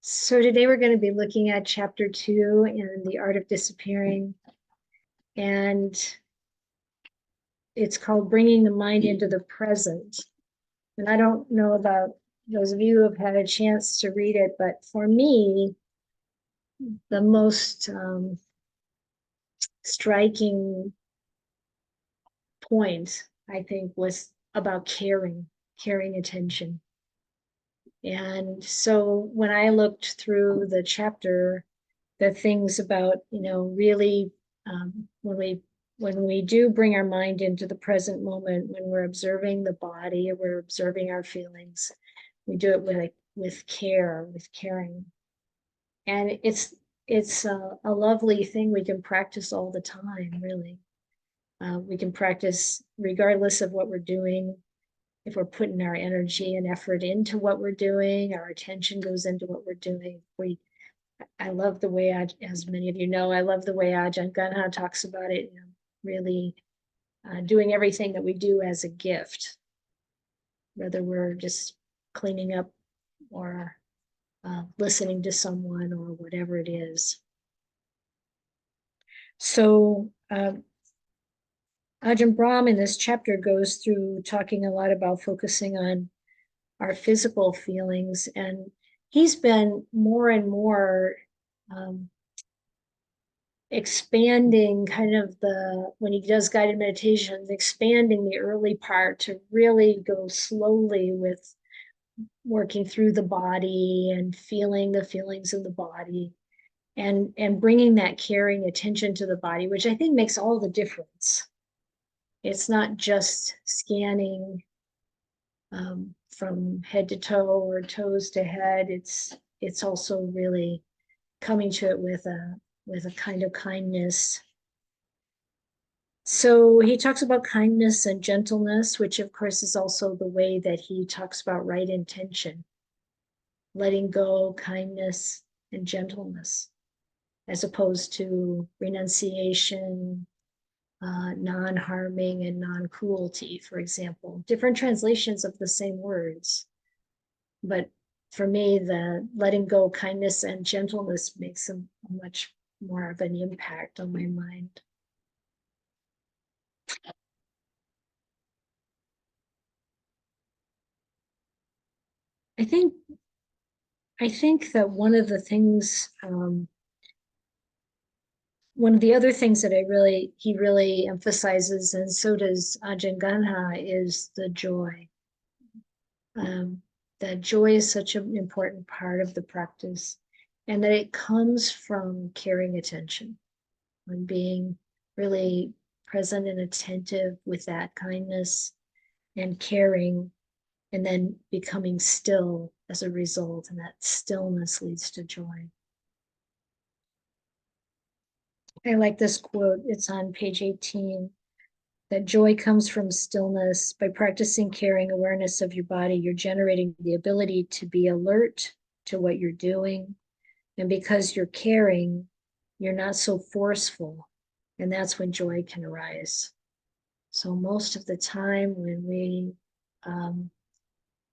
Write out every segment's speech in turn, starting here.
So today we're going to be looking at chapter 2 in The Art of Disappearing, and it's called Bringing the Mind into the Present. And I don't know about those of you who have had a chance to read it, but for me, the most striking point, I think, was about caring attention. And so when I looked through the chapter, the things about, really when we do bring our mind into the present moment, when we're observing the body, or we're observing our feelings, we do it with care, with caring. And it's a lovely thing we can practice all the time, really. We can practice regardless of what we're doing. If we're putting our energy and effort into what we're doing, our attention goes into what we're doing. I love the way, as many of you know, I love the way Ajahn Ganha talks about it, really doing everything that we do as a gift, whether we're just cleaning up or listening to someone or whatever it is. So Ajahn Brahm in this chapter goes through talking a lot about focusing on our physical feelings, and he's been more and more expanding kind of when he does guided meditations, expanding the early part to really go slowly with working through the body and feeling the feelings in the body, and bringing that caring attention to the body, which I think makes all the difference. It's not just scanning from head to toe or toes to head. It's also really coming to it with a kind of kindness. So he talks about kindness and gentleness, which of course is also the way that he talks about right intention, letting go, kindness, and gentleness, as opposed to renunciation, non-harming, and non-cruelty, for example. Different translations of the same words. But for me, the letting go, kindness, and gentleness makes a much more of an impact on my mind. I think that one of the things, one of the other things that he really emphasizes, and so does Ajahn Ganha, is the joy. That joy is such an important part of the practice, and that it comes from caring attention, and being really present and attentive with that kindness and caring, and then becoming still as a result, and that stillness leads to joy. I like this quote. It's on page 18, that joy comes from stillness. By practicing caring awareness of your body, you're generating the ability to be alert to what you're doing. And because you're caring, you're not so forceful. And that's when joy can arise. So most of the time when we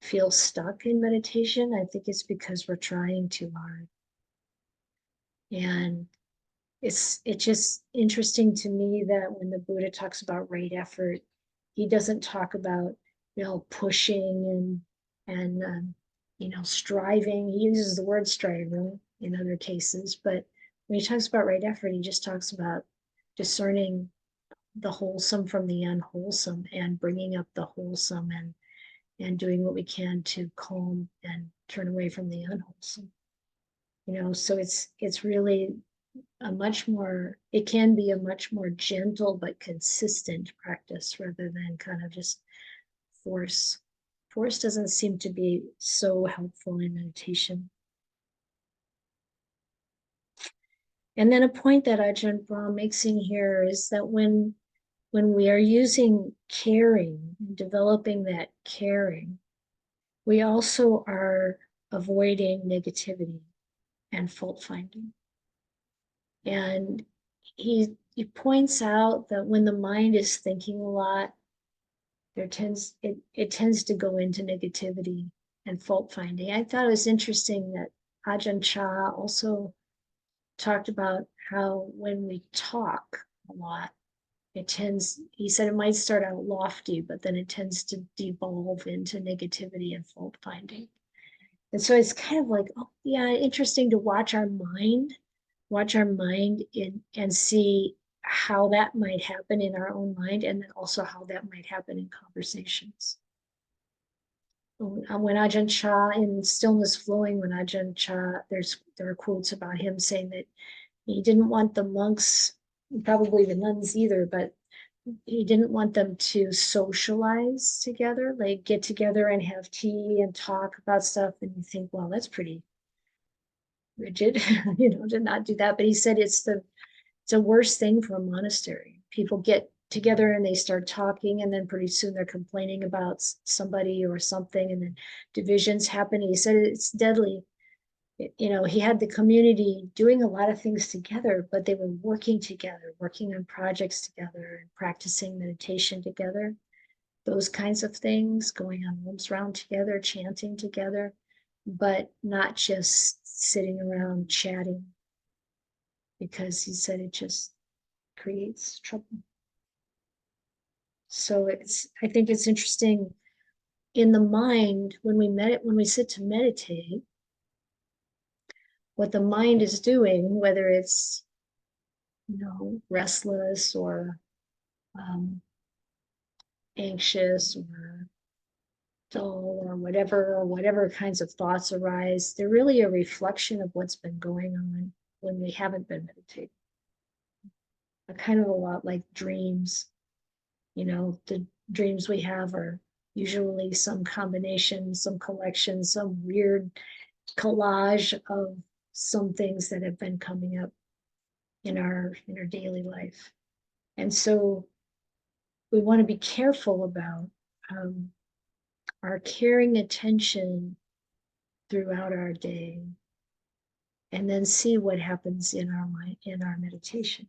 feel stuck in meditation, I think it's because we're trying too hard. And it's just interesting to me that when the Buddha talks about right effort, he doesn't talk about, pushing and striving. He uses the word striving in other cases, but when he talks about right effort, he just talks about discerning the wholesome from the unwholesome, and bringing up the wholesome, and doing what we can to calm and turn away from the unwholesome. So it's really it can be a much more gentle but consistent practice, rather than kind of just force. Force doesn't seem to be so helpful in meditation. And then a point that Ajahn Brahm makes in here is that when we are using caring, developing that caring, we also are avoiding negativity and fault finding. And he points out that when the mind is thinking a lot, it tends to go into negativity and fault finding. I thought it was interesting that Ajahn Chah also talked about how when we talk a lot, he said it might start out lofty, but then it tends to devolve into negativity and fault finding. And so it's kind of like, oh yeah, interesting to watch our mind and see how that might happen in our own mind, and then also how that might happen in conversations. When Ajahn Chah, in Stillness Flowing, when Ajahn Chah, there are quotes about him saying that he didn't want the monks, probably the nuns either, but he didn't want them to socialize together, like get together and have tea and talk about stuff. And you think, well, that's pretty rigid, to not do that. But he said it's a worst thing for a monastery. People get together and they start talking, and then pretty soon they're complaining about somebody or something, and then divisions happen. He said it's deadly. He had the community doing a lot of things together, but they were working together, working on projects together, and practicing meditation together, those kinds of things, going on alms round together, chanting together, but not just sitting around chatting, because he said it just creates trouble. So I think it's interesting in the mind when we sit to meditate, what the mind is doing, whether it's restless or anxious or dull or whatever kinds of thoughts arise, they're really a reflection of what's been going on when we haven't been meditating. Kind of a lot like dreams. The dreams we have are usually some combination, some collection, some weird collage of some things that have been coming up in our daily life. And so we want to be careful about our caring attention throughout our day, and then see what happens in our mind, in our meditation.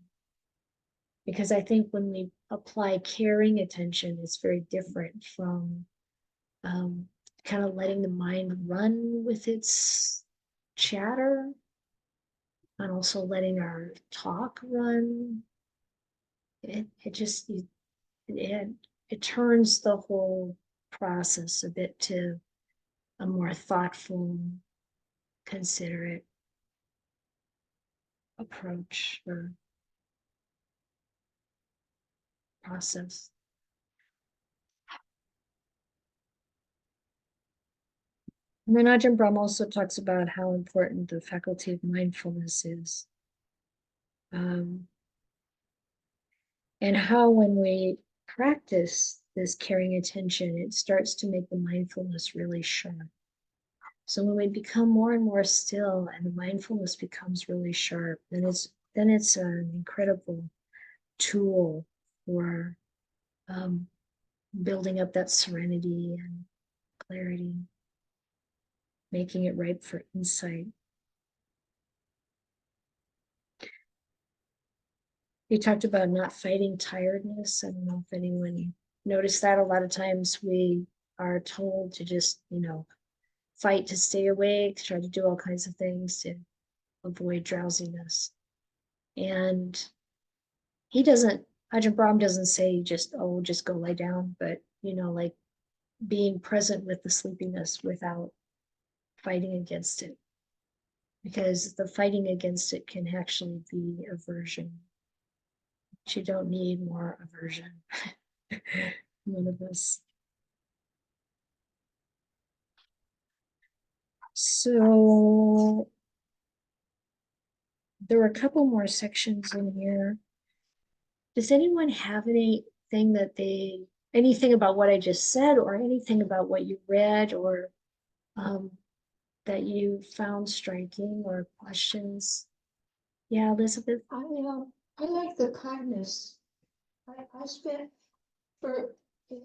Because I think when we apply caring attention, it's very different from kind of letting the mind run with its chatter, and also letting our talk run. It turns the whole process a bit to a more thoughtful, considerate approach or process. And then Ajahn Brahm also talks about how important the faculty of mindfulness is. And how when we practice this caring attention, it starts to make the mindfulness really sharp. So when we become more and more still and the mindfulness becomes really sharp, then it's an incredible tool for building up that serenity and clarity, making it ripe for insight. He talked about not fighting tiredness. I don't know if anyone noticed that. A lot of times we are told to just, fight to stay awake, try to do all kinds of things to avoid drowsiness. And Ajahn Brahm doesn't say just go lie down, but, like being present with the sleepiness without fighting against it. Because the fighting against it can actually be aversion. But you don't need more aversion. None of us. So there were a couple more sections in here. Does anyone have anything about what I just said, or anything about what you read, or that you found striking, or questions? Yeah, Elizabeth. I like the kindness. It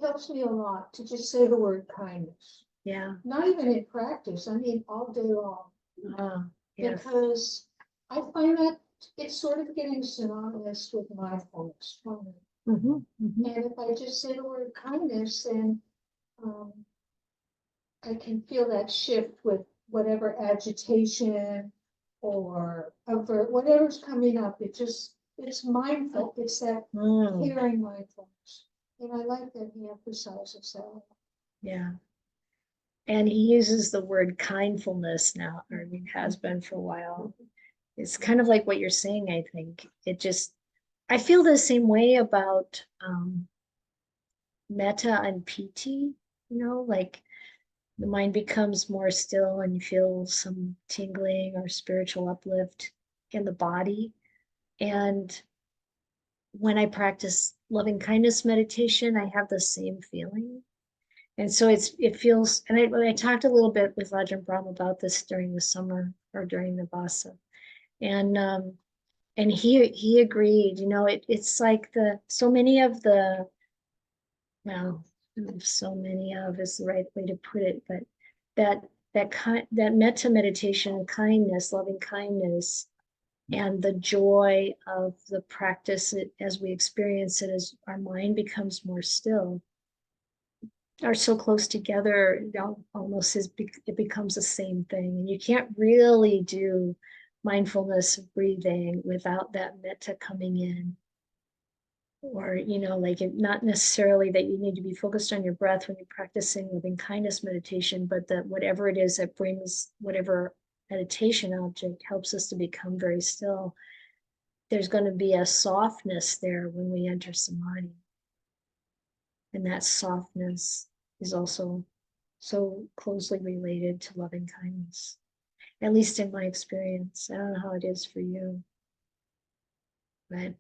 helps me a lot to just say the word kindness. Yeah. Not even in practice, I mean all day long. Yes. Because I find that it's sort of getting synonymous with mindfulness. And if I just say the word kindness, then I can feel that shift with whatever agitation or whatever's coming up. It's mindful. It's that caring mindfulness. And I like that he emphasizes that. Yeah. And he uses the word kindfulness now, or he has been for a while. It's kind of like what you're saying, I think. I feel the same way about metta and piti, like the mind becomes more still and you feel some tingling or spiritual uplift in the body. And when I practice loving kindness meditation, I have the same feeling. And so it feels, and I talked a little bit with Ajahn Brahm about this during the summer or during the Vasa. And he agreed, it's like so many of the, well, so many of is the right way to put it, but that metta meditation, kindness, loving kindness, and the joy of the practice as we experience it, as our mind becomes more still, are so close together, almost it becomes the same thing. And you can't really do mindfulness of breathing without that metta coming in. Or, like not necessarily that you need to be focused on your breath when you're practicing loving kindness meditation, but that whatever it is that brings whatever meditation object helps us to become very still, there's going to be a softness there when we enter samadhi. And that softness is also so closely related to loving kindness, at least in my experience. I don't know how it is for you, but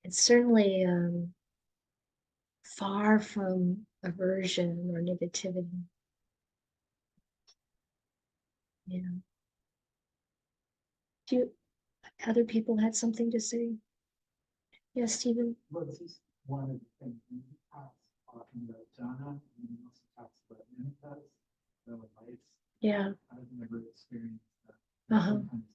it's certainly far from aversion or negativity. Yeah. Do other people had something to say? Yes, Stephen? Well, this is one of the things when he talks talking about jhana, and he also talks about nimittas, the lights. Yeah. I've never experienced that. Uh-huh. Sometimes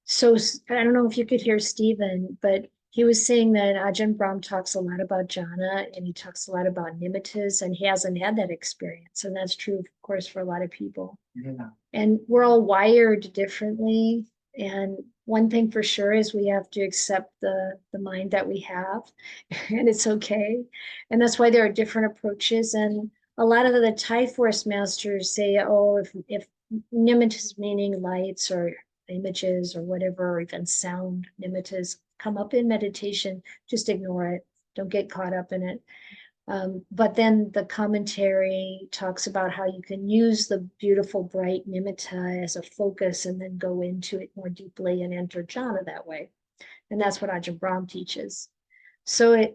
So I don't know if you could hear Stephen, but he was saying that Ajahn Brahm talks a lot about jhana and he talks a lot about nimittas, and he hasn't had that experience. And that's true, of course, for a lot of people. Yeah. And we're all wired differently. And one thing for sure is we have to accept the mind that we have, and it's okay. And that's why there are different approaches. And a lot of the Thai forest masters say, oh, if nimittas, meaning lights or images or whatever, or even sound nimittas come up in meditation, just ignore it. Don't get caught up in it. But then the commentary talks about how you can use the beautiful bright nimitta as a focus and then go into it more deeply and enter jhana that way. And that's what Ajahn Brahm teaches. So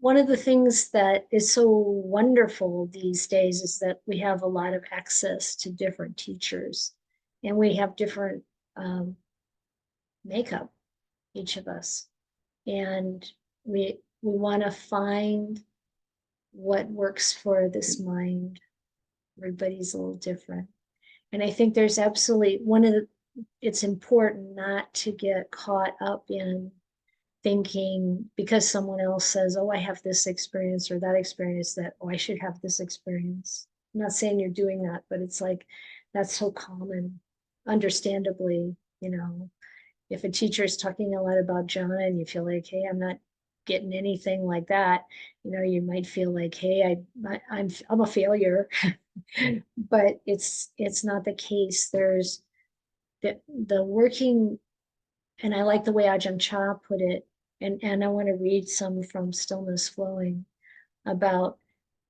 one of the things that is so wonderful these days is that we have a lot of access to different teachers, and we have different makeup, each of us. And we want to find what works for this mind. Everybody's a little different. And I think there's absolutely it's important not to get caught up in thinking because someone else says, oh, I have this experience or that experience, that, oh, I should have this experience. I'm not saying you're doing that, but it's like, that's so common, understandably, if a teacher is talking a lot about jhana and you feel like, hey, I'm not getting anything like that, you might feel like, hey, I'm a failure. But it's not the case. There's the working, and I like the way Ajahn Chah put it, and I want to read some from Stillness Flowing about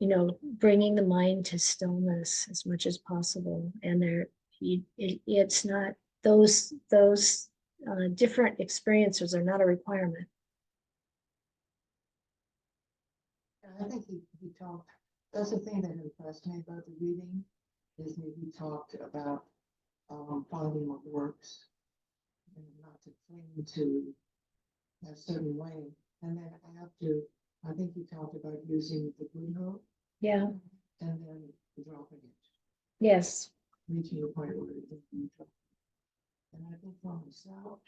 bringing the mind to stillness as much as possible. And it's not those different experiences are not a requirement. I think he talked, that's the thing that impressed me about the reading, is he talked about finding what works and not to cling to a certain way. And then I think he talked about using the Buddha. Yeah. And then dropping it. Yes. Reaching a point where it can drop. And I think for myself,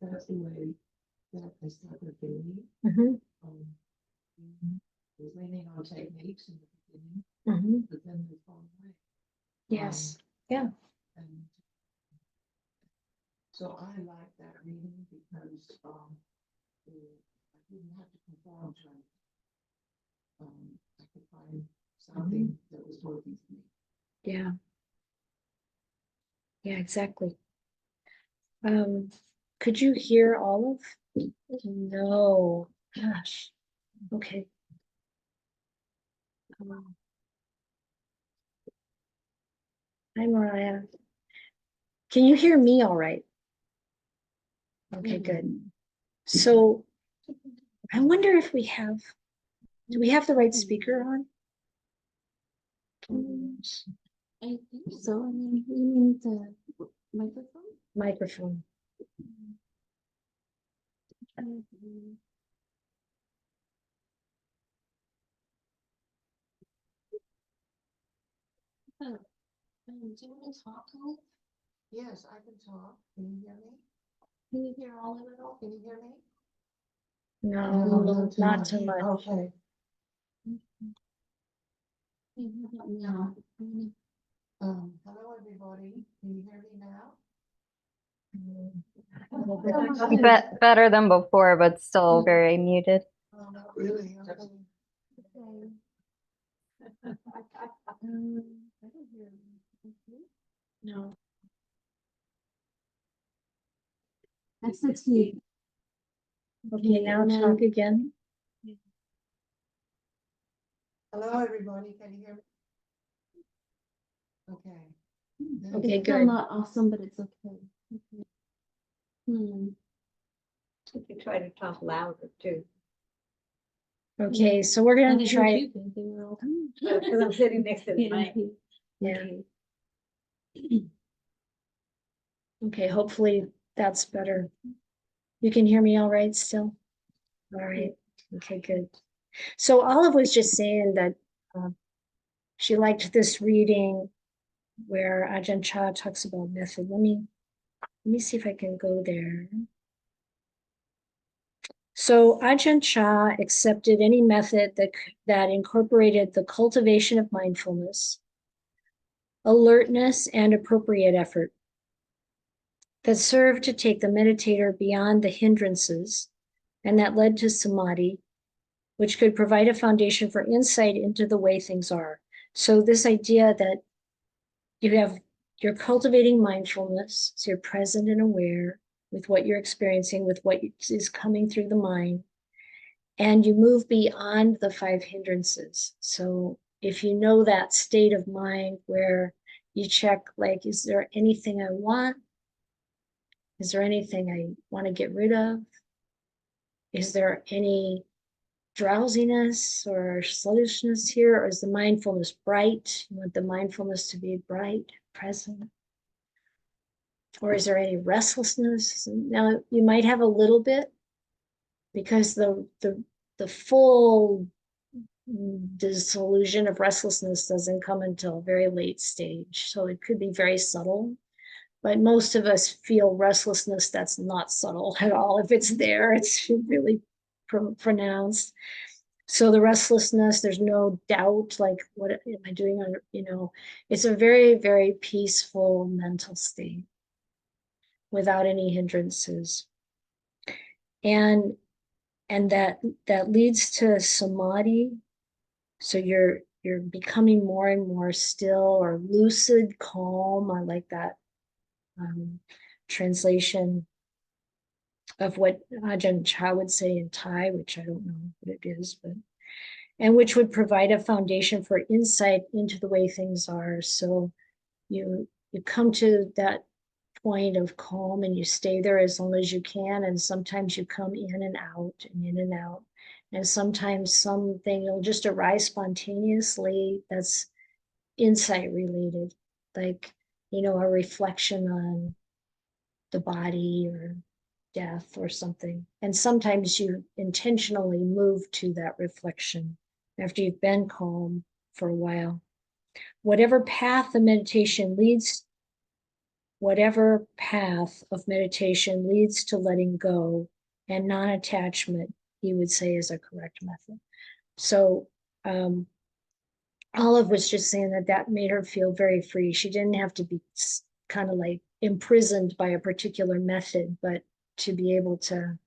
that's the way that I started doing. was leaning on techniques in the beginning, Mhm. but then they fall away. Yes, yeah. And so I like that reading because I didn't have to conform to it. I could find something that was working for me. Yeah. Yeah, exactly. Could you hear all of? No, gosh. Okay. Hi, Mariah. Can you hear me all right? Okay, good. So I wonder if do we have the right speaker on? I think so. I mean, you mean the microphone? Microphone. Do you want to talk, Holly? Yes, I can talk. Can you hear me? Can you hear all of it all? Can you hear me? No, not too much. Okay. No. Hello, everybody. Can you hear me now? Better than before, but still very muted. Oh, not really. Okay. I don't hear you. No. That's the T. Okay, now talk again. Hello, everybody. Can you hear me? Okay. Okay, It's still good. not awesome, but it's okay. Okay. You can try to talk louder too. Okay, so we're And gonna I try. heard you good, they were all- Because I'm sitting next to the mic. Yeah. Okay, hopefully that's better. You can hear me all right still? All right, okay, good. So Olive was just saying that she liked this reading where Ajahn Chah talks about method. Let me see if I can go there. So Ajahn Chah accepted any method that incorporated the cultivation of mindfulness, alertness, and appropriate effort, that served to take the meditator beyond the hindrances, and that led to samadhi, which could provide a foundation for insight into the way things are. So this idea that you're cultivating mindfulness, so you're present and aware with what you're experiencing, with what is coming through the mind, and you move beyond the 5 hindrances. So if you know that state of mind where you check, like, is there anything I want? Is there anything I want to get rid of? Is there any drowsiness or sluggishness here? Or is the mindfulness bright? You want the mindfulness to be bright, present? Or is there any restlessness? Now, you might have a little bit, because the full dissolution of restlessness doesn't come until a very late stage. So it could be very subtle. But most of us feel restlessness that's not subtle at all. If it's there, it's really pronounced. So the restlessness, there's no doubt, like, what am I doing? It's a very, very peaceful mental state without any hindrances. And that leads to samadhi. So you're becoming more and more still, or lucid calm. I like that translation of what Ajahn Chah would say in Thai, which I don't know what it is, and which would provide a foundation for insight into the way things are. So you come to that point of calm and you stay there as long as you can. And sometimes you come in and out and in and out. And sometimes something will just arise spontaneously that's insight related, like, a reflection on the body or death or something. And sometimes you intentionally move to that reflection after you've been calm for a while. Whatever path of meditation leads to letting go and non-attachment, he would say, is a correct method. So Olive was just saying that that made her feel very free. She didn't have to be kind of like imprisoned by a particular method, but to be able to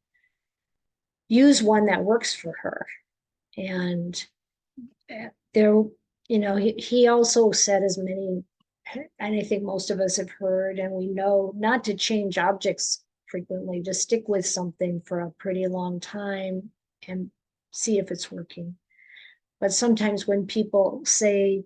use one that works for her. And there, you know, he also said, as many, and I think most of us have heard, and we know, not to change objects frequently, to stick with something for a pretty long time and see if it's working. But sometimes when people say,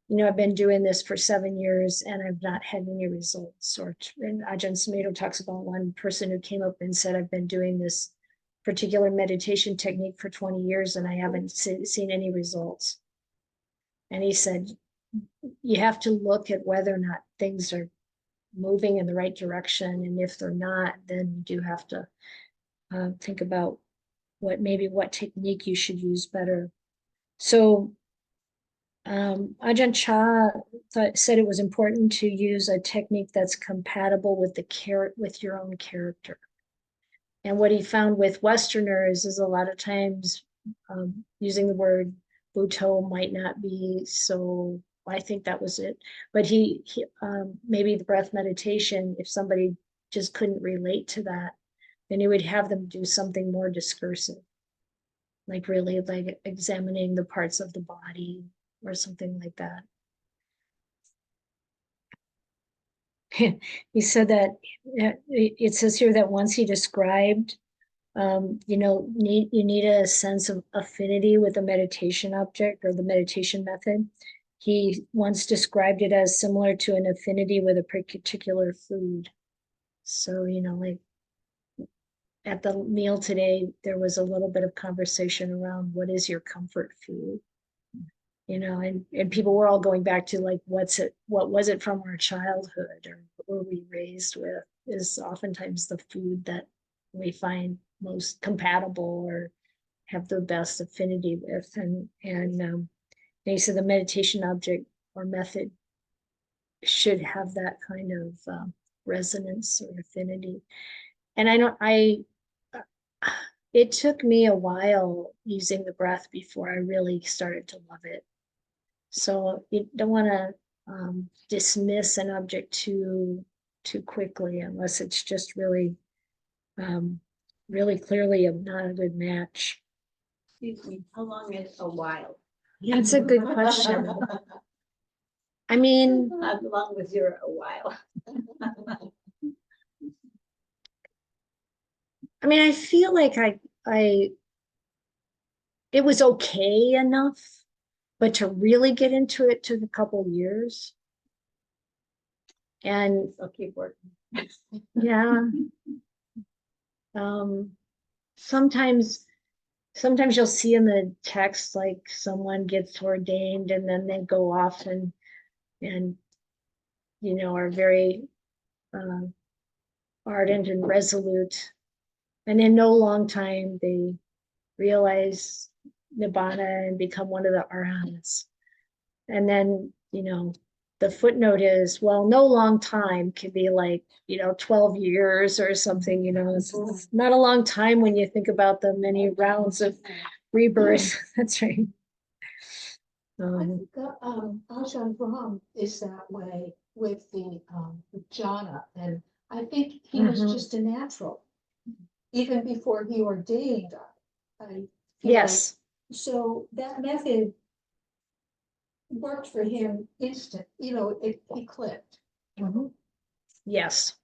you know, I've been doing this for 7 years and I've not had any results, or and Ajahn Sumedho talks about one person who came up and said, I've been doing this particular meditation technique for 20 years and I haven't seen any results. And he said, you have to look at whether or not things are moving in the right direction. And if they're not, then you do have to think about what technique you should use better. So Ajahn Chah said it was important to use a technique that's compatible with with your own character. And what he found with Westerners is a lot of times using the word Buddho might not be so, I think that was it. But he maybe the breath meditation, if somebody just couldn't relate to that, then he would have them do something more discursive, like really like examining the parts of the body or something like that. He said that it says here that once he described, you know, you need a sense of affinity with the meditation object or the meditation method. He once described it as similar to an affinity with a particular food. So, you know, like at the meal today, there was a little bit of conversation around what is your comfort food? You know, and people were all going back to like, what was it from our childhood, or what were we raised with, is oftentimes the food that we find most compatible or have the best affinity with. And they said the meditation object or method should have that kind of resonance or affinity. And it took me a while using the breath before I really started to love it. So you don't want to dismiss an object too quickly, unless it's just really, really clearly not a good match. Excuse me, how long is a while? That's a good question. I mean, How long was your a while? I feel like it was okay enough, but to really get into it took a couple years. And I'll keep working. yeah, sometimes you'll see in the text like someone gets ordained and then they go off and you know, are very ardent and resolute, and in no long time they realize nibbana and become one of the arhats. And then, you know, the footnote is, well, no long time can be like, you know, 12 years or something, you know, it's not a long time when you think about the many rounds of rebirth. That's right. I think Ajahn Brahm is that way with the jhana, and I think he was Mhm. just a natural, even before he ordained. I feel Yes. like- so that method worked for him instant, you know, it clicked. Mhm. Yes.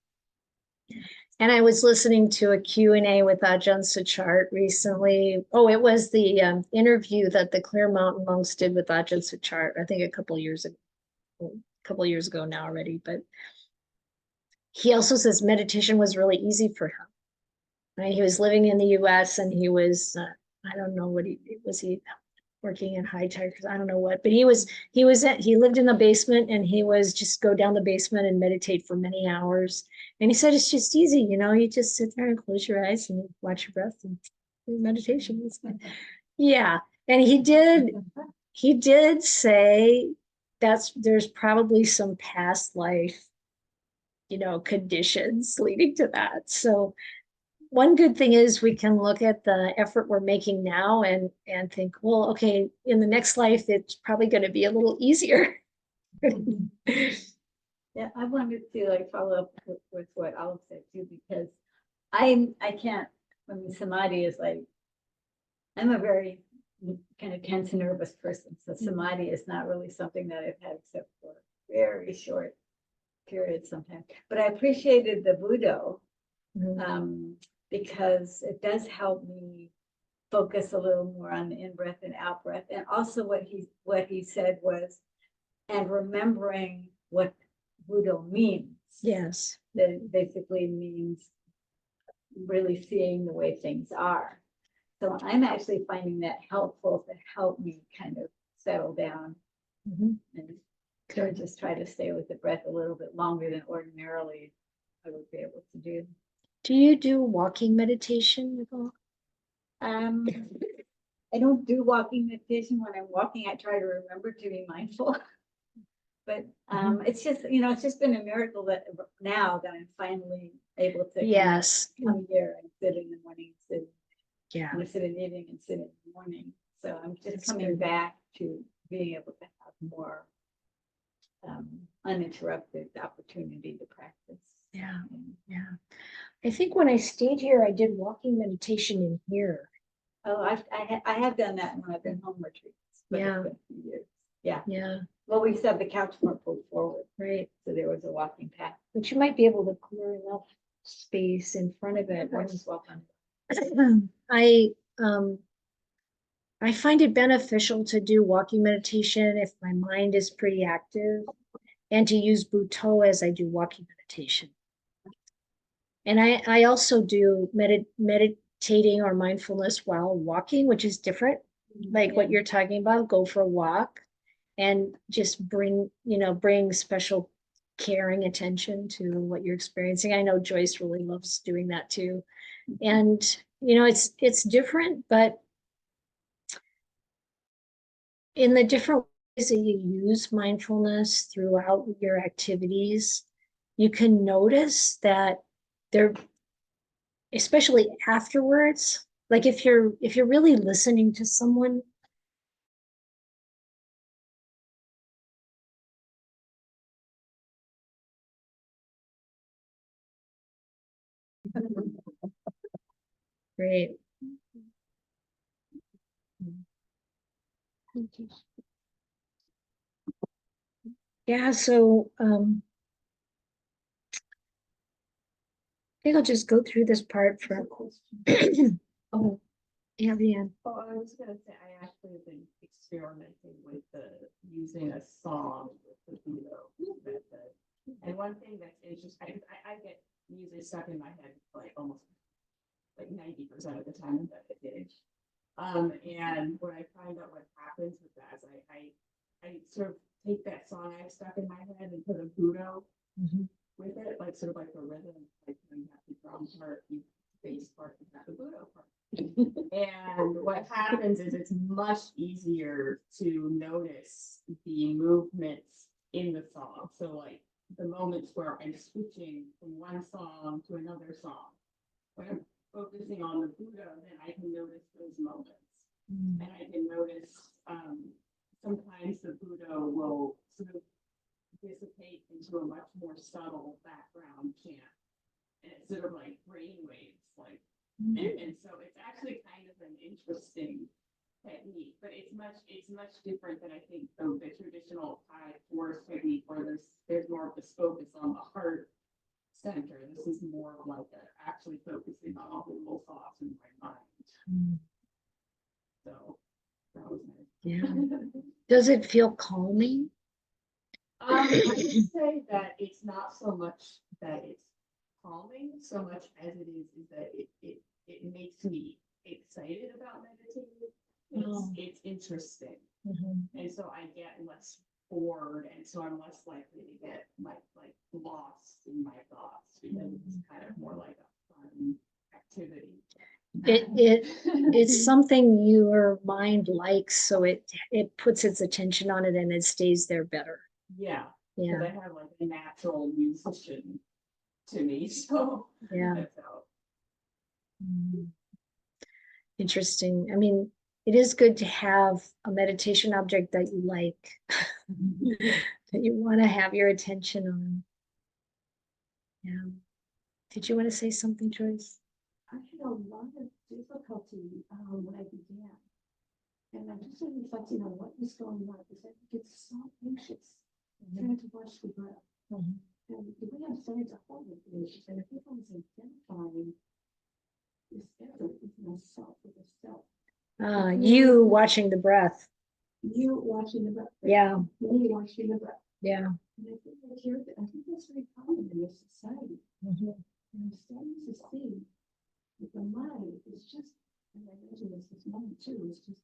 And I was listening to a Q&A with Ajahn Suchart recently. Oh, it was the interview that the Clear Mountain monks did with Ajahn Suchart, I think a couple years ago now already. But he also says meditation was really easy for him. Right? He was living in the US and he was, I don't know what he working in high tech, I don't know what, but he lived in the basement and he was just go down the basement and meditate for many hours. And he said, it's just easy, you know, you just sit there and close your eyes and watch your breath and do meditation. Yeah. And he did say there's probably some past life, you know, conditions leading to that. So one good thing is we can look at the effort we're making now and think, well, okay, in the next life, it's probably going to be a little easier. Yeah, I wanted to like follow up with what Olive said too, because I can't, I mean, samadhi is like, I'm a very kind of tense and nervous person. So samadhi is not really something that I've had except for very short periods sometimes. But I appreciated the Buddha because it does help me focus a little more on the in-breath and out-breath. And also what he said was, and remembering what Buddha means. Yes. That it basically means really seeing the way things are. So I'm actually finding that helpful to help me kind of settle down and just try to stay with the breath a little bit longer than ordinarily I would be able to do. Do you do walking meditation at all? I don't do walking meditation. When I'm walking, I try to remember to be mindful. But it's just, it's just been a miracle that now that I'm finally able to Yes. come here and sit in the morning, sit Yeah. sit in the evening and sit in the morning. So I'm just That's coming good. back to being able to have more uninterrupted opportunity to practice. Yeah. Yeah. I think when I stayed here, I did walking meditation in here. Oh, I have done that when I've been home retreats. But it's Yeah. been a few years. Yeah. Yeah. Well, we used to have the couch more pulled forward, Right. so there was a walking path. But you might be able to clear enough space in front of it. I just walk on. I find it beneficial to do walking meditation if my mind is pretty active, and to use Buddha as I do walking meditation. And I also do meditating or mindfulness while walking, which is different, like what you're talking about. Go for a walk and just bring special caring attention to what you're experiencing. I know Joyce really loves doing that too. And it's different, but in the different ways that you use mindfulness throughout your activities, you can notice that there, especially afterwards, like if you're really listening to someone, great. Yeah, so I think I'll just go through this part for oh, yeah, Leanne. Oh, I was gonna say, I actually have been experimenting with using a song with the Buddha method. And one thing that's interesting, I get music stuck in my head like almost like 90% of the time in the day. And when I find out what happens with that is I sort of take that song I have stuck in my head and put a Buddha with it, like sort of like the rhythm, like when you have the drum part, you bass part, you have the Buddha part. And what happens is it's much easier to notice the movements in the song. So like the moments where I'm switching from one song to another song. When I'm focusing on the Buddha, then I can notice those moments. And I can notice sometimes the Buddha will sort of dissipate into a much more subtle background chant. And it's sort of like brain waves, like and so it's actually kind of an interesting technique, but it's much different than I think the traditional Thai force technique where there's more of this focus on the heart center. This is more like actually focusing on all the little thoughts in my mind. So that was nice. Yeah. Does it feel calming? I would say that it's not so much that it's calming so much as it is that it makes me excited about meditating. It's interesting. And so I get less bored, and so I'm less likely to get like lost in my thoughts because it's kind of more like a fun activity. It's something your mind likes, so it puts its attention on it and it stays there better. Yeah. Yeah. Because I have like a natural musician to me, so yeah. that's how. Mm. Interesting. I mean, it is good to have a meditation object that you like, that you want to have your attention on. Yeah. Did you want to say something, Joyce? I had a lot of difficulty when I began. And I'm just reflecting on what was going on because I get so anxious trying to watch the breath. Mhm. And the way I'm starting to hold it is that I think I was identifying this effort with myself, with the self. You watching the breath. You watching the breath. Yeah. Me watching the breath. Yeah. And I think that's very common in this society. Mhm. And I'm starting to see that the mind is just, and I mentioned this morning too, is just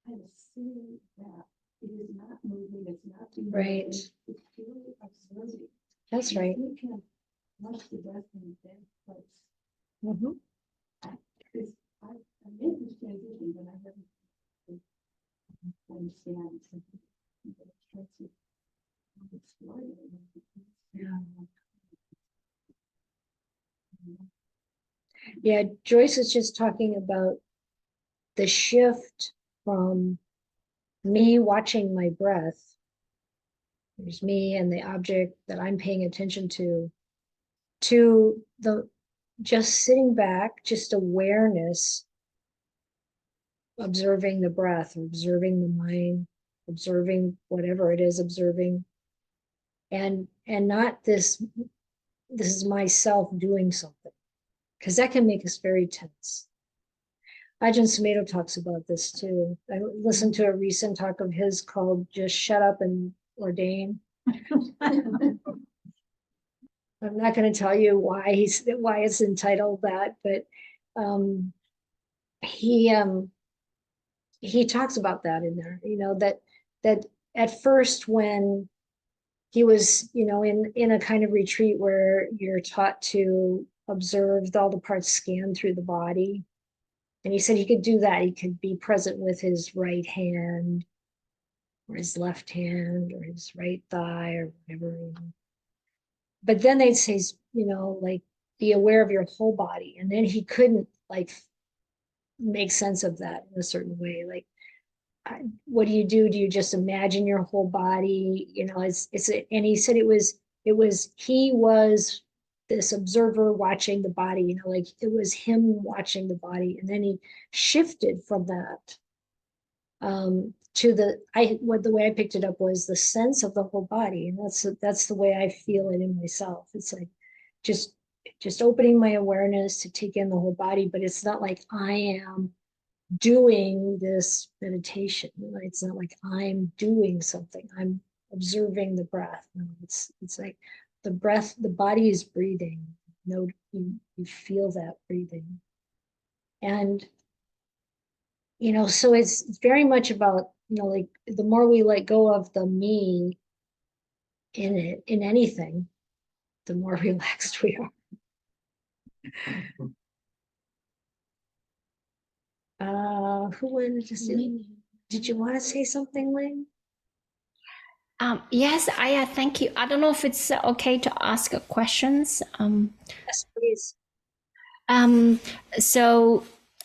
kind of sitting back. It is not moving, it's not doing Right. anything, it's purely observing. That's And right. if we can watch the breath in that place. Mhm. Because I made this transition, but I haven't understand something. Try to explore it. Yeah. Yeah, Joyce was just talking about the shift from me watching my breath. There's me and the object that I'm paying attention to the just sitting back, just awareness, observing the breath, observing the mind, observing whatever it is observing, and not this is myself doing something, because that can make us very tense. Ajahn Sumedho talks about this too. I listened to a recent talk of his called "Just Shut Up and Ordain." I'm not going to tell you why it's entitled that, but he talks about that in there. You know, that at first when he was, you know, in a kind of retreat where you're taught to observe all the parts scanned through the body. And he said he could do that. He could be present with his right hand or his left hand or his right thigh or whatever. But then they'd say, you know, like, be aware of your whole body. And then he couldn't like make sense of that in a certain way. Like, what do? Do you just imagine your whole body? You know, and he said he was this observer watching the body, you know, like it was him watching the body. And then he shifted from that to the way I picked it up was the sense of the whole body. And that's the way I feel it in myself. It's like just opening my awareness to take in the whole body, but it's not like I am doing this meditation. It's not like I'm doing something. I'm observing the breath. No, it's like the breath, the body is breathing. No, you feel that breathing. And, you know, so it's very much about, you know, like the more we let go of the me in anything, the more relaxed we are. Who wanted to say? Did you want to say something, Ling? Yes, Aya, thank you. I don't know if it's okay to ask questions. Yes, please. So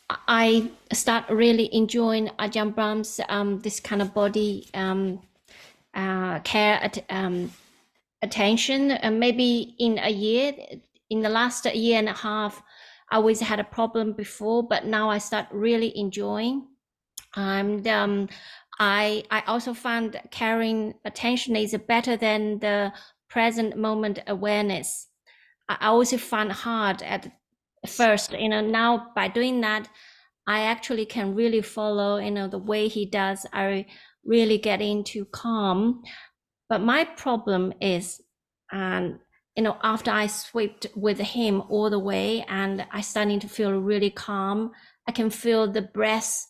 I start really enjoying Ajahn Brahm's this kind of body care attention. And maybe in the last year and a half, I always had a problem before, but now I start really enjoying. And I also found carrying attention is better than the present moment awareness. I always find hard at first, you know. Now by doing that, I actually can really follow, you know, the way he does. I really get into calm. But my problem is, you know, after I swept with him all the way and I starting to feel really calm, I can feel the breath,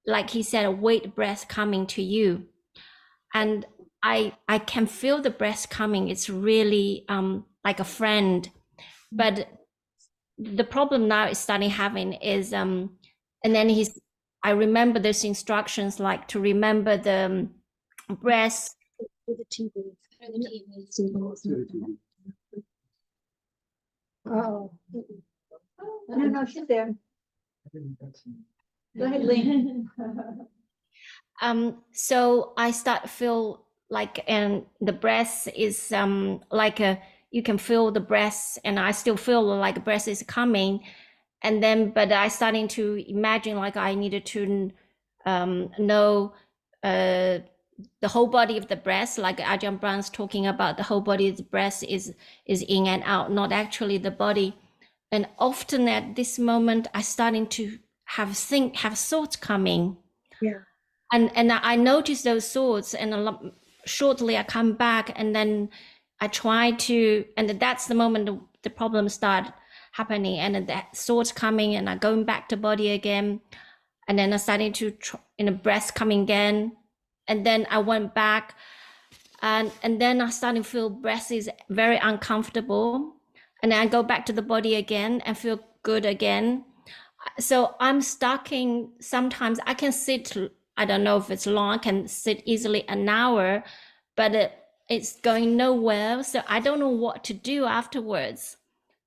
like he said, a weight breath coming to you. And I can feel the breath coming. It's really like a friend. But the problem now is starting having is and then I remember those instructions, like to remember the breath. The TV. Oh. No, she's there. I didn't catch him. Go ahead, Lee. So I start to feel like, and the breath is like a, you can feel the breath, and I still feel like breath is coming, and then but I starting to imagine like I needed to know the whole body of the breath, like Ajahn Brahm's talking about the whole body of the breath is in and out, not actually the body. And often at this moment, I starting to have thoughts coming. Yeah. And I notice those thoughts, and shortly I come back, and then I try to, and that's the moment the problem start happening, and that thoughts coming, and I going back to body again, and then I started to breath coming again, and then I went back, and then I started to feel breath is very uncomfortable, and then I go back to the body again and feel good again. So I'm stuck in, sometimes I can sit, I don't know if it's long, I can sit easily an hour, but it's going nowhere. So I don't know what to do afterwards,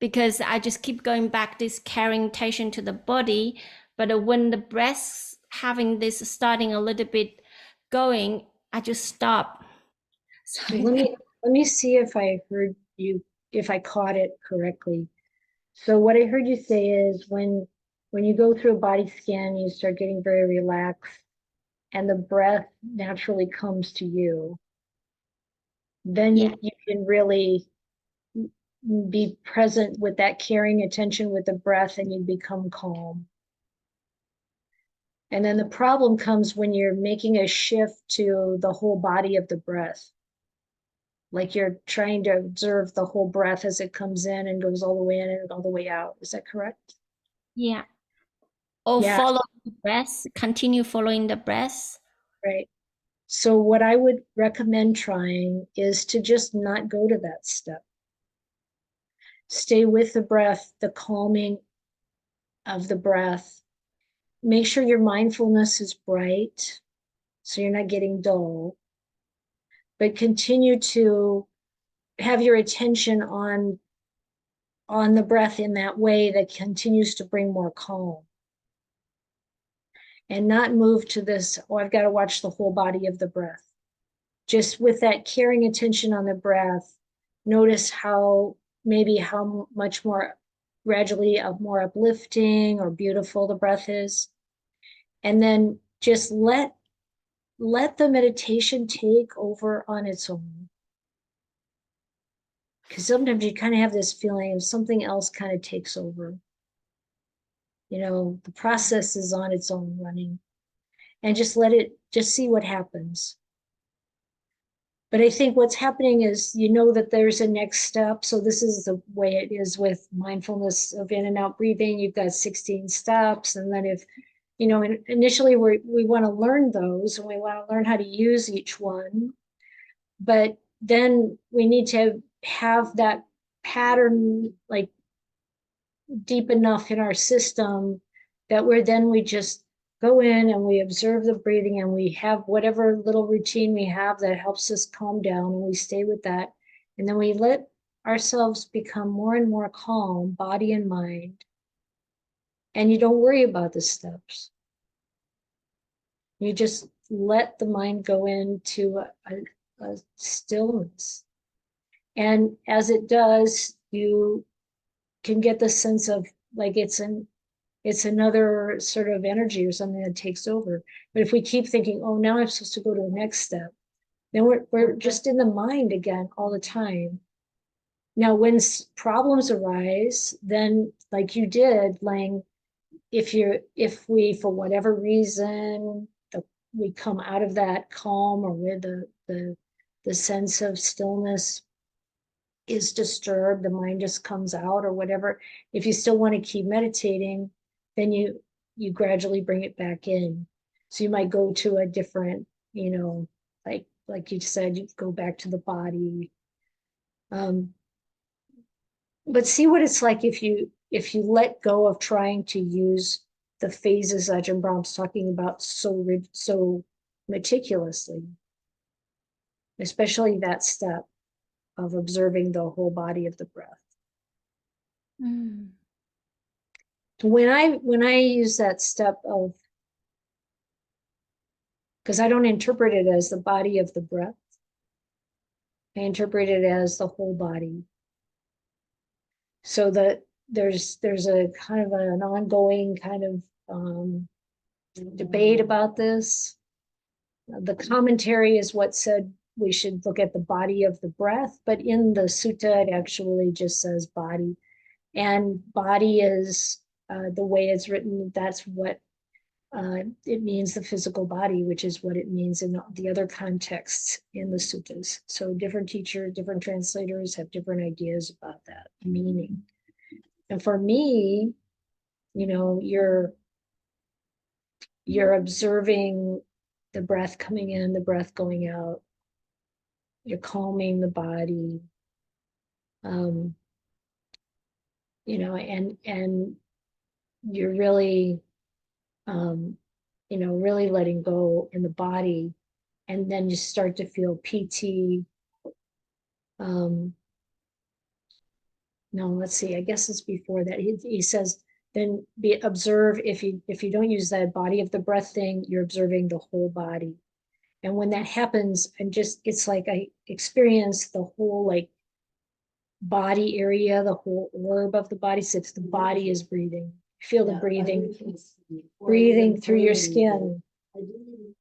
because I just keep going back this carrying attention to the body. But when the breath's having this starting a little bit going, I just stop. So Let me see if I heard you, if I caught it correctly. So what I heard you say is when you go through a body scan, you start getting very relaxed, and the breath naturally comes to you. Then yeah, you can really be present with that carrying attention with the breath, and you become calm. And then the problem comes when you're making a shift to the whole body of the breath. Like you're trying to observe the whole breath as it comes in and goes all the way in and all the way out. Is that correct? yeah. Or Yeah. follow the breath, continue following the breath. Right. So what I would recommend trying is to just not go to that step. Stay with the breath, the calming of the breath. Make sure your mindfulness is bright, so you're not getting dull. But continue to have your attention on the breath in that way that continues to bring more calm. And not move to this, oh, I've got to watch the whole body of the breath. Just with that caring attention on the breath, notice how much more gradually more uplifting or beautiful the breath is. And then just let the meditation take over on its own. Because sometimes you kind of have this feeling of something else kind of takes over. You know, the process is on its own running. And just see what happens. But I think what's happening is, you know, that there's a next step. So this is the way it is with mindfulness of in and out breathing. You've got 16 steps. And then if, you know, initially we want to learn those, and we want to learn how to use each one. But then we need to have that pattern like deep enough in our system that we just go in and we observe the breathing, and we have whatever little routine we have that helps us calm down, and we stay with that. And then we let ourselves become more and more calm, body and mind. And you don't worry about the steps. You just let the mind go into a stillness. And as it does, you can get the sense of like it's another sort of energy or something that takes over. But if we keep thinking, oh, now I'm supposed to go to the next step, then we're just in the mind again all the time. Now, when problems arise, then like you did, Lang, if we, for whatever reason, we come out of that calm, or where the sense of stillness is disturbed, the mind just comes out or whatever. If you still want to keep meditating, then you gradually bring it back in. So you might go to a different, you know, like you said, you go back to the body. But see what it's like if you let go of trying to use the phases Ajahn Brahm's talking about so meticulously, especially that step of observing the whole body of the breath. when I use that step of, because I don't interpret it as the body of the breath, I interpret it as the whole body. So that there's a kind of an ongoing kind of debate about this. The commentary is what said we should look at the body of the breath, but in the sutta, it actually just says body. And body is the way it's written, that's what it means, the physical body, which is what it means in the other contexts in the suttas. So different teachers, different translators have different ideas about that meaning. And for me, you know, you're observing the breath coming in, the breath going out. You're calming the body. You know, and you're really, you know, really letting go in the body. And then you start to feel PT. No, let's see, I guess it's before that. He says, then observe, if you don't use that body of the breath thing, you're observing the whole body. And when that happens, and just, it's like I experience the whole like body area, the whole orb of the body. So it's the body is breathing. Feel the breathing, breathing through your skin. I didn't,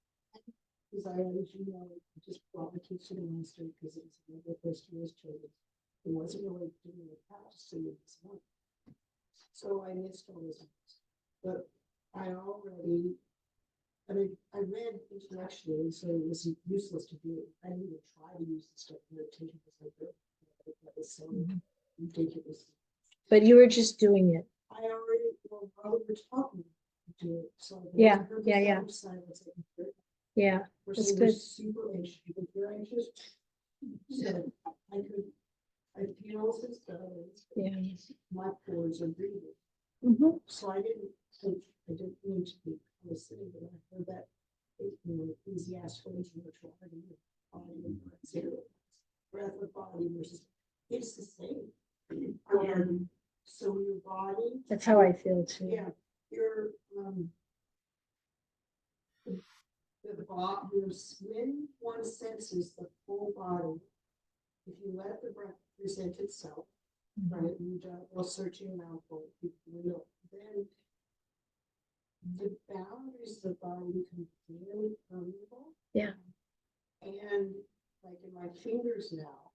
because I always, you know, just brought my kids to the monastery because it was another place to raise children. It wasn't really doing a practice to me this month. So I missed all this. But I already, I mean, I read intellectually, so it was useless to do it. I didn't even try to use the stuff in meditation because I read that was so ridiculous. But you were just doing it. I already, well, while we were talking to do it, so. Yeah. Yeah, That's good. super anxious, people feel anxious. So I feel this belly. Yeah. My pores are breathing. So I didn't think, I didn't need to be listening, but I heard that, you know, ecclesiastical intellectual argument, breath of body versus, it's the same. So your body. That's how I feel too. Yeah, your, when one senses the full body, if you let the breath present itself, right, you don't, well, searching around for it, you know, then the boundaries of the body become very permeable. Yeah. And like in my fingers now,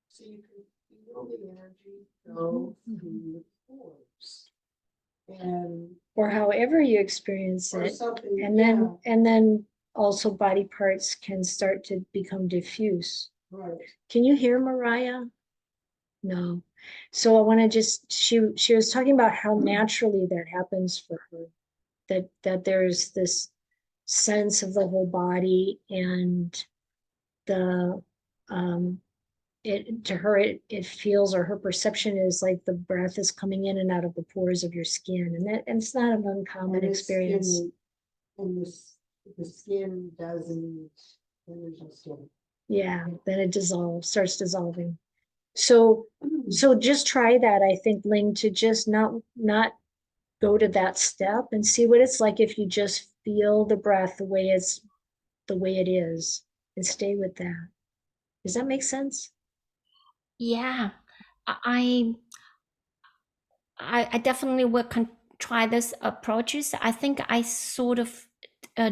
so you can feel the energy go through the pores. And or however you experience or it. something, And then also body parts can start to become diffuse. right. Can you hear Mariah? No. So I want to just, she was talking about how naturally that happens for her, that there's this sense of the whole body, and the it to her it feels, or her perception is like the breath is coming in and out of the pores of your skin, and it's not an uncommon experience. And the skin doesn't, then there's no skin. Yeah, then it starts dissolving. So just try that, I think, Ling, to just not go to that step and see what it's like if you just feel the breath the way it is, and stay with that. Does that make sense? Yeah, I definitely will try this approaches. I think I sort of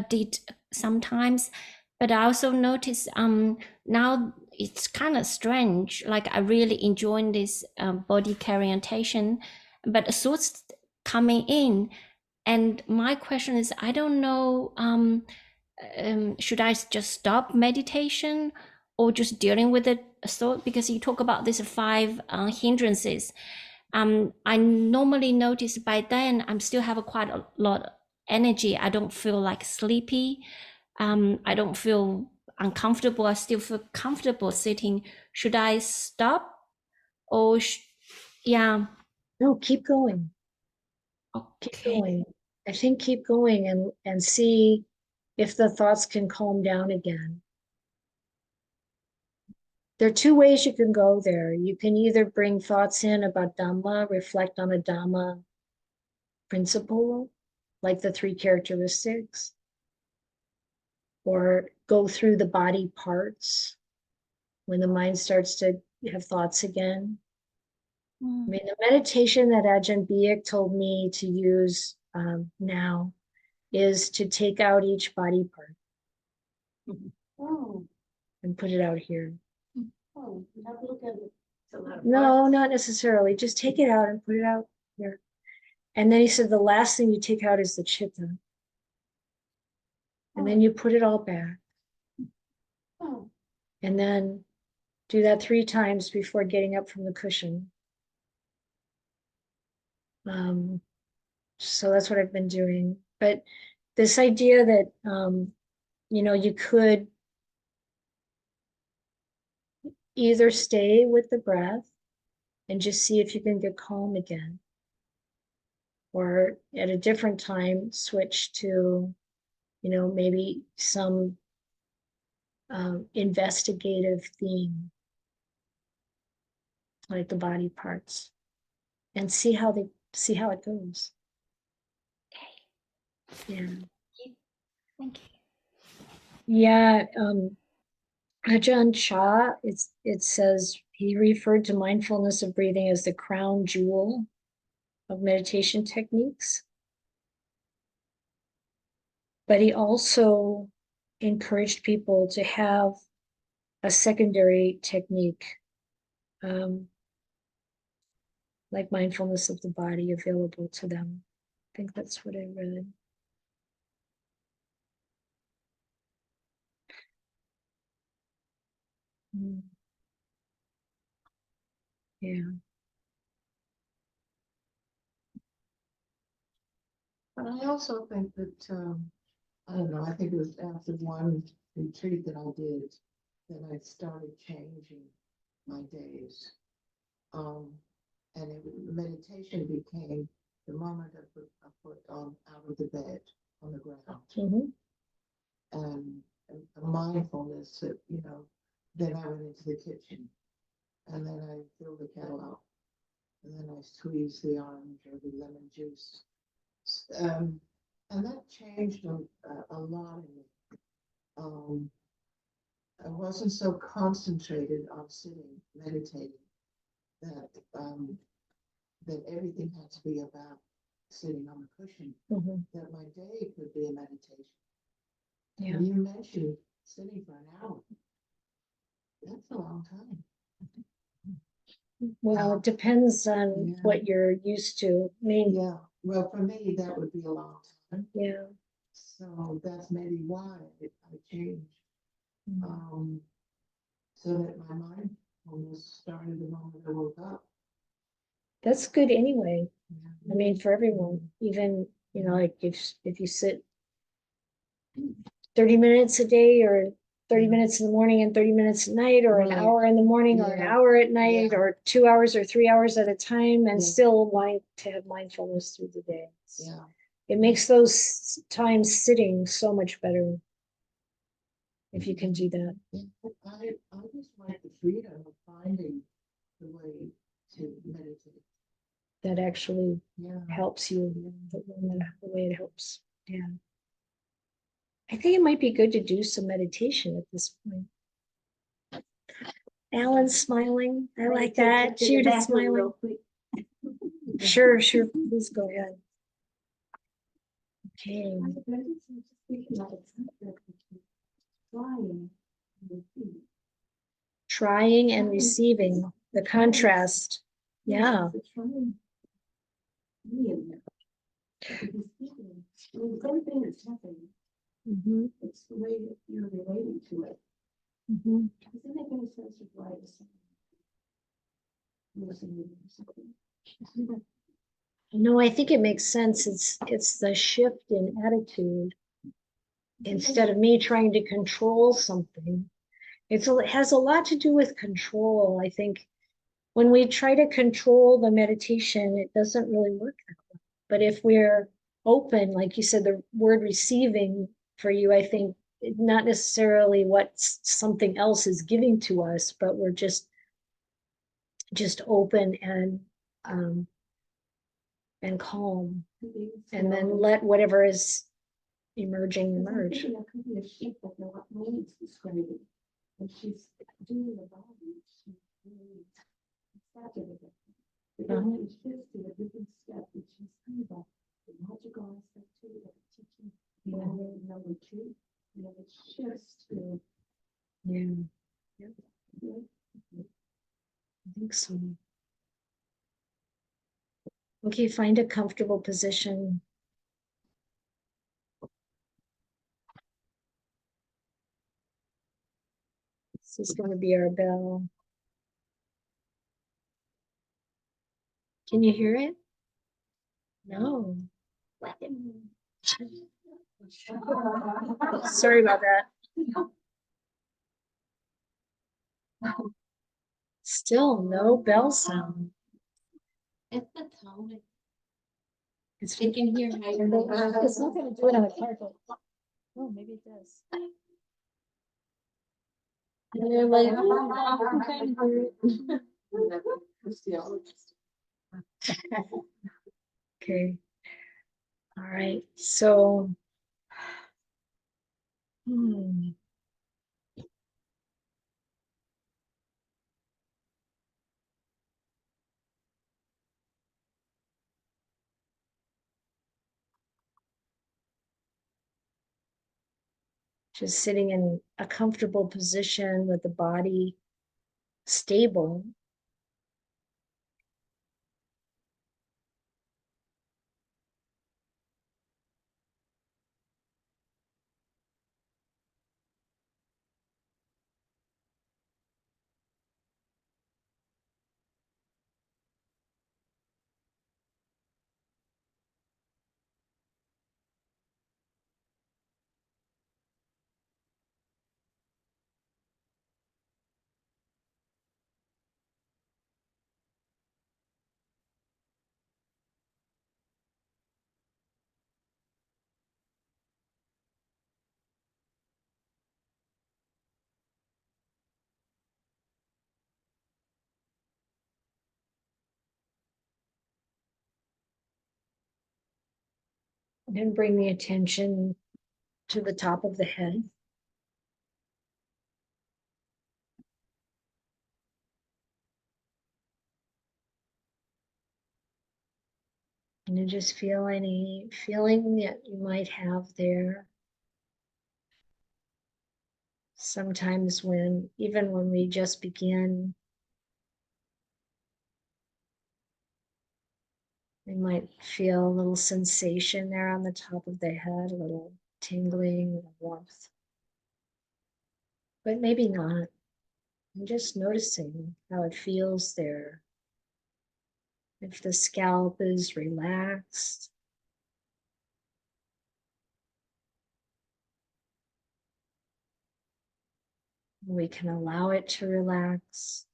did sometimes, but I also notice now it's kind of strange. Like I really enjoying this body carry orientation, but thoughts coming in, and my question is, I don't know. Should I just stop meditation or just dealing with the thought? Because you talk about these 5 hindrances. I normally notice by then I'm still have quite a lot of energy. I don't feel like sleepy. I don't feel uncomfortable. I still feel comfortable sitting. Should I stop or yeah? No, keep going. Keep Okay. going. I think keep going and see if the thoughts can calm down again. There are 2 ways you can go there. You can either bring thoughts in about Dhamma, reflect on a Dhamma, principle, like the 3 characteristics, or go through the body parts when the mind starts to have thoughts again. I mean, the meditation that Ajahn Biak told me to use now is to take out each body part Oh, and put it out here. oh, you have to look at it. It's a lot of No, parts. not necessarily. Just take it out and put it out here. And then he said the last thing you take out is the chitta. And then you put it all back. Oh, And then do that 3 times before getting up from the cushion. So that's what I've been doing. But this idea that, you could either stay with the breath and just see if you can get calm again, or at a different time, switch to, maybe some investigative theme, like the body parts, and see how it goes. Yeah. Thank you. Yeah. Ajahn Chah, it says he referred to mindfulness of breathing as the crown jewel of meditation techniques. But he also encouraged people to have a secondary technique, like mindfulness of the body, available to them. I think that's what I read. Yeah. But I also think that, I don't know, I think it was after one retreat that I did, that I started changing my days. And meditation became the moment I put on out of the bed on the ground. And a mindfulness that, then I went into the kitchen, and then I filled the kettle up, and then I squeezed the orange or the lemon juice. And that changed a lot in me. I wasn't so concentrated on sitting, meditating, that that everything had to be about sitting on the cushion, that my day could be a meditation. Yeah. And you mentioned sitting for an hour. That's a long time. Well, it depends on Yeah. what you're used to. I mean, Yeah, well, for me, that would be a long time. yeah. So that's maybe why I changed. So that my mind almost started the moment I woke up. That's good anyway. Yeah. I mean, for everyone, even, like if you sit 30 minutes a day, or 30 minutes in the morning and 30 minutes at night, or an Right. hour in the morning, or an Yeah. hour at night, Yeah. or 2 hours or 3 hours at a time, and Yeah. still wanting to have mindfulness through the day. Yeah. It makes those times sitting so much better if you can do that. I just like the freedom of finding the way to meditate. That actually Yeah. helps you, the way it helps. Yeah. I think it might be good to do some meditation at this point. Alan's smiling. I like that. Judith's smiling. Sure, please go ahead. Okay. Trying and receiving, the contrast. Yeah. Mhm. It's the way that you're relating to it. Mhm. Does it make any sense of why it's listening or something? No, I think it makes sense. It's the shift in attitude. Instead of me trying to control something, it has a lot to do with control. I think when we try to control the meditation, it doesn't really work that way. But if we're open, like you said, the word receiving for you, I think not necessarily what something else is giving to us, but we're just open and calm and then let whatever is emerging emerge. That could be a shift that Lane's describing. And she's doing the body, she really started it. But then it shifts to a different step, which is kind of the logical aspect to it, like teaching number two. You know, it shifts to. Yeah. I think so. Okay, find a comfortable position. This is going to be our bell. Can you hear it? No. Sorry about that. Still no bell sound. It's the tone. It's, It can hear how you're. it's not going to do it on the carpet. Oh, maybe it does. And they're like, oh, I can kind of hear it. Okay. All right. So, just sitting in a comfortable position with the body stable. And bring the attention to the top of the head. And you just feel any feeling that you might have there. Sometimes even when we just begin, we might feel a little sensation there on the top of the head, a little tingling, a warmth. But maybe not. I'm just noticing how it feels there. If the scalp is relaxed, we can allow it to relax.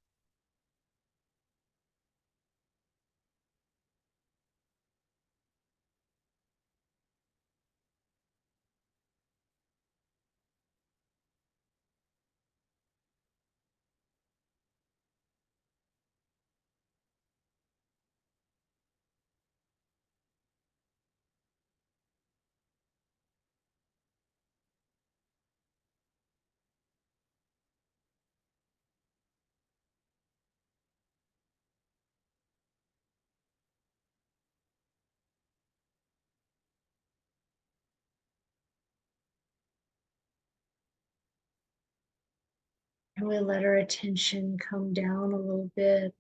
And we let our attention come down a little bit,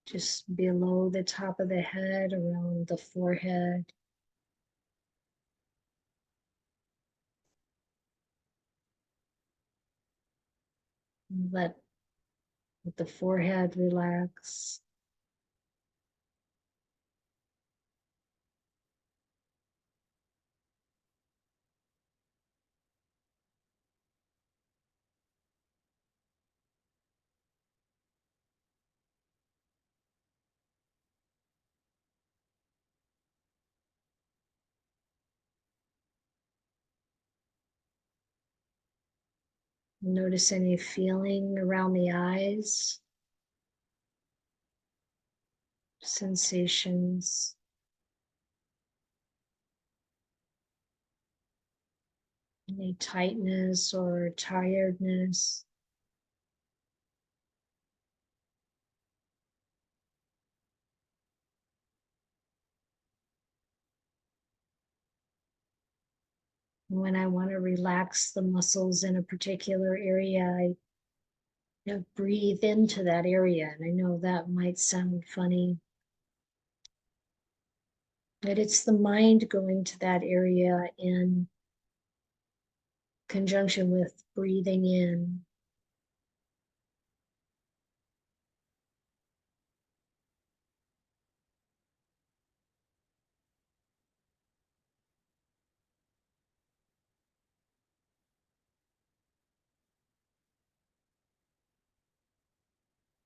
just below the top of the head, around the forehead. Let the forehead relax. Notice any feeling around the eyes. sensations. Any tightness or tiredness. When I want to relax the muscles in a particular area, I breathe into that area. And I know that might sound funny, but it's the mind going to that area in conjunction with breathing in.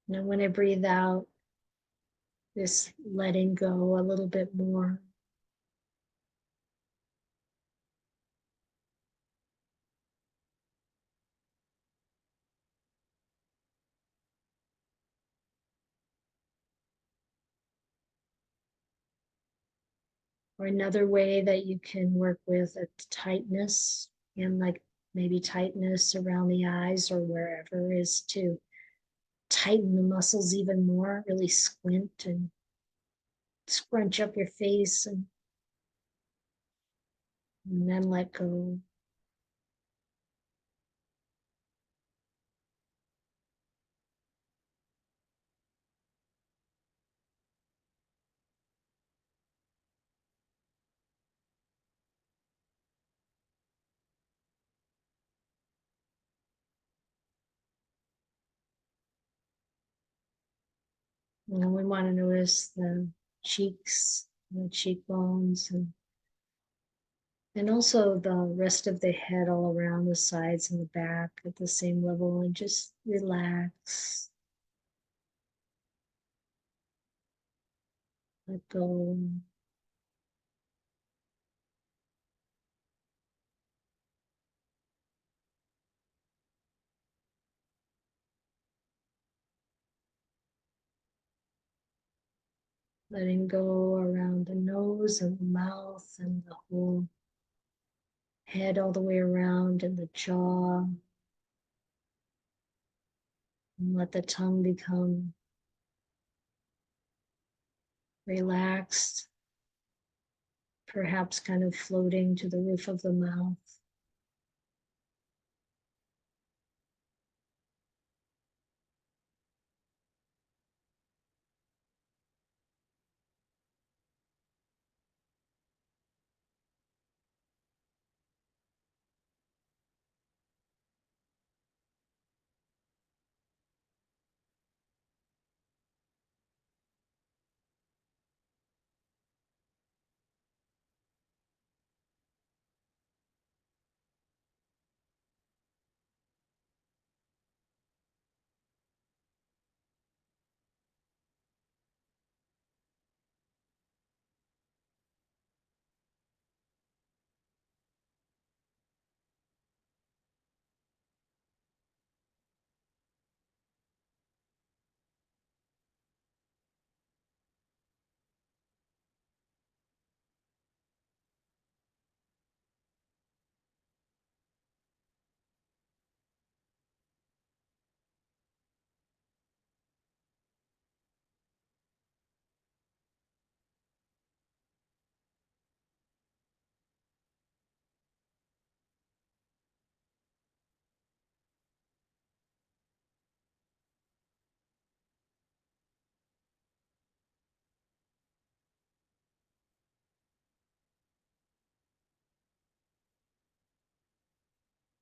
And when I breathe out, this letting go a little bit more. Or another way that you can work with a tightness, and like maybe tightness around the eyes or wherever, is to tighten the muscles even more, really squint and scrunch up your face and then let go. And we want to notice the cheeks, the cheekbones, and also the rest of the head all around the sides and the back at the same level, and just relax, let go. Letting go around the nose and the mouth and the whole head all the way around and the jaw. And let the tongue become relaxed, perhaps kind of floating to the roof of the mouth.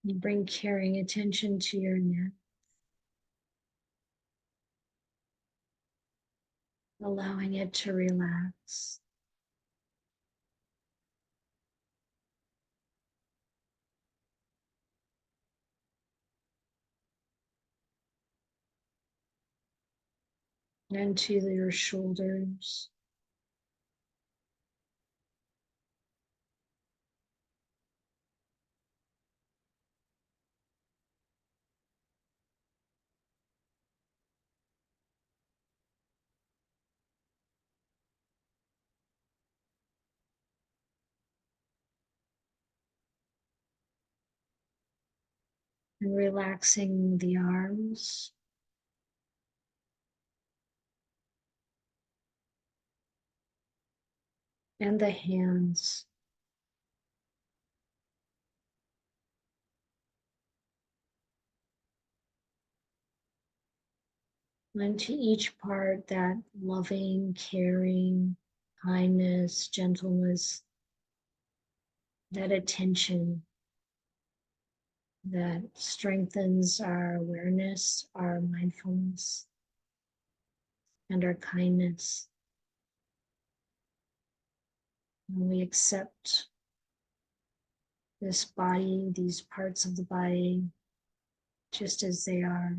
You bring caring attention to your neck, allowing it to relax. And to your shoulders. And relaxing the arms. And the hands. And to each part, that loving, caring, kindness, gentleness, that attention that strengthens our awareness, our mindfulness, and our kindness. And we accept this body, these parts of the body, just as they are.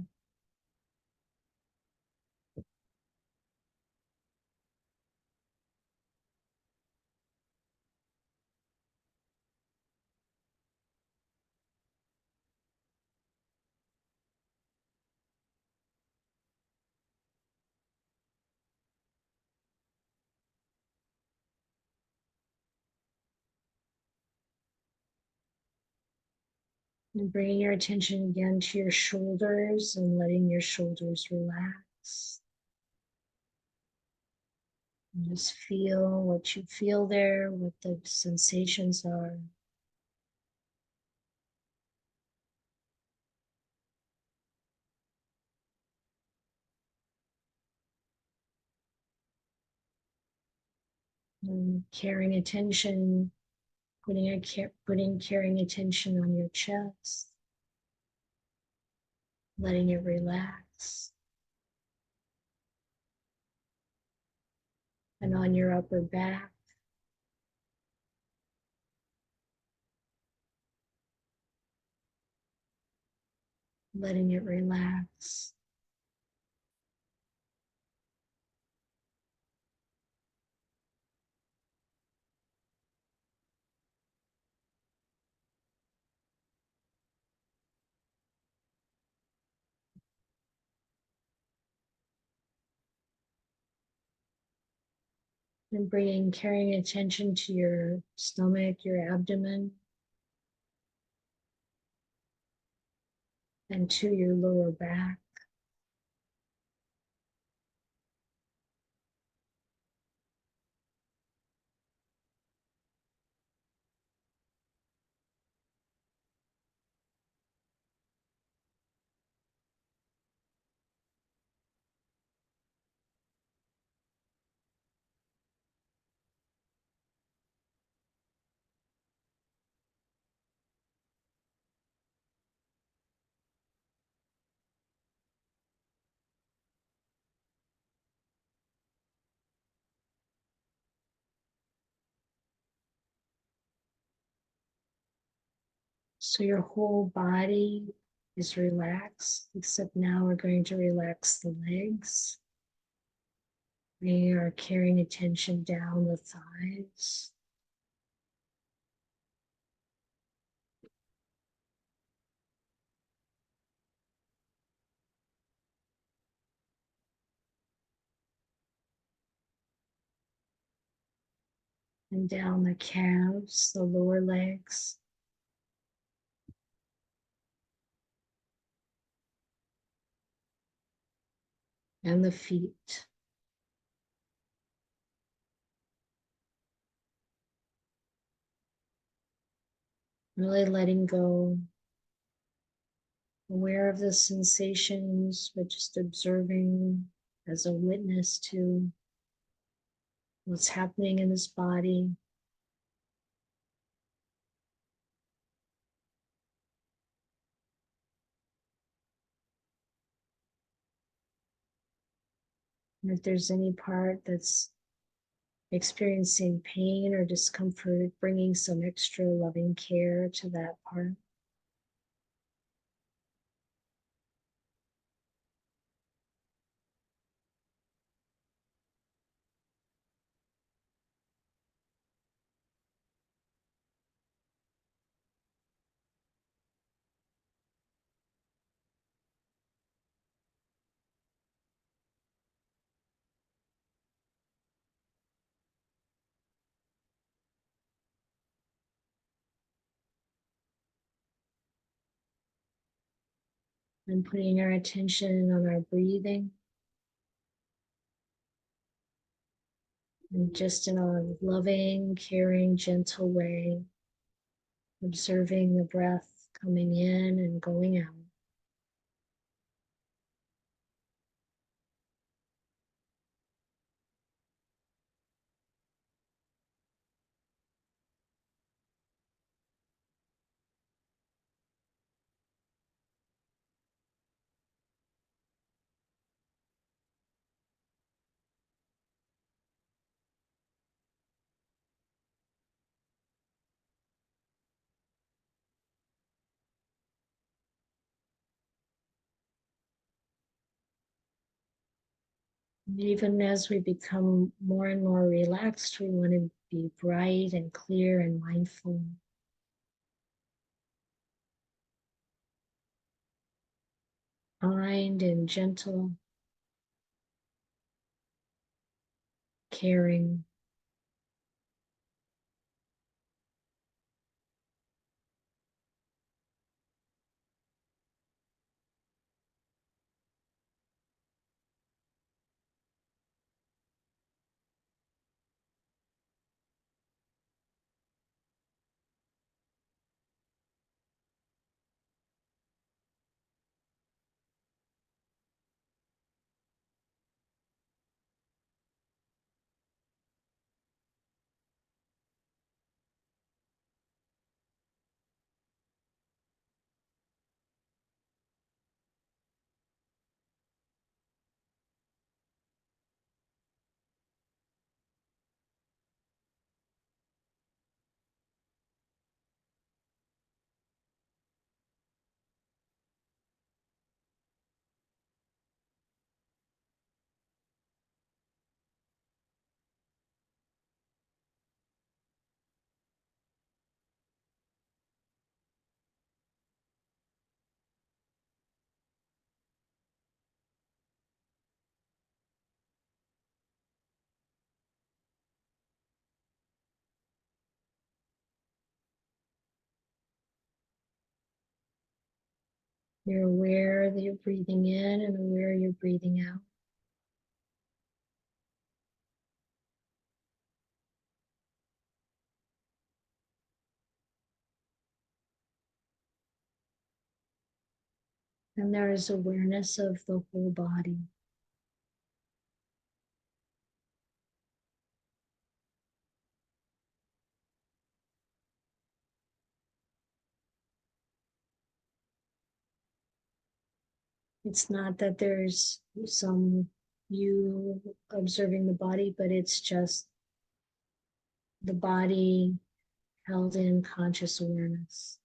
And bringing your attention again to your shoulders and letting your shoulders relax. And just feel what you feel there, what the sensations are. And carrying attention, putting caring attention on your chest, letting it relax. And on your upper back, letting it relax. And carrying attention to your stomach, your abdomen, and to your lower back. So your whole body is relaxed, except now we're going to relax the legs. We are carrying attention down the thighs. And down the calves, the lower legs. And the feet. Really letting go, aware of the sensations, but just observing as a witness to what's happening in this body. And if there's any part that's experiencing pain or discomfort, bringing some extra loving care to that part. And putting our attention on our breathing. And just in a loving, caring, gentle way, observing the breath coming in and going out. Even as we become more and more relaxed, we want to be bright and clear and mindful. Kind and gentle, caring. You're aware that you're breathing in and aware you're breathing out. And there is awareness of the whole body. It's not that there's some you observing the body, but it's just the body held in conscious awareness.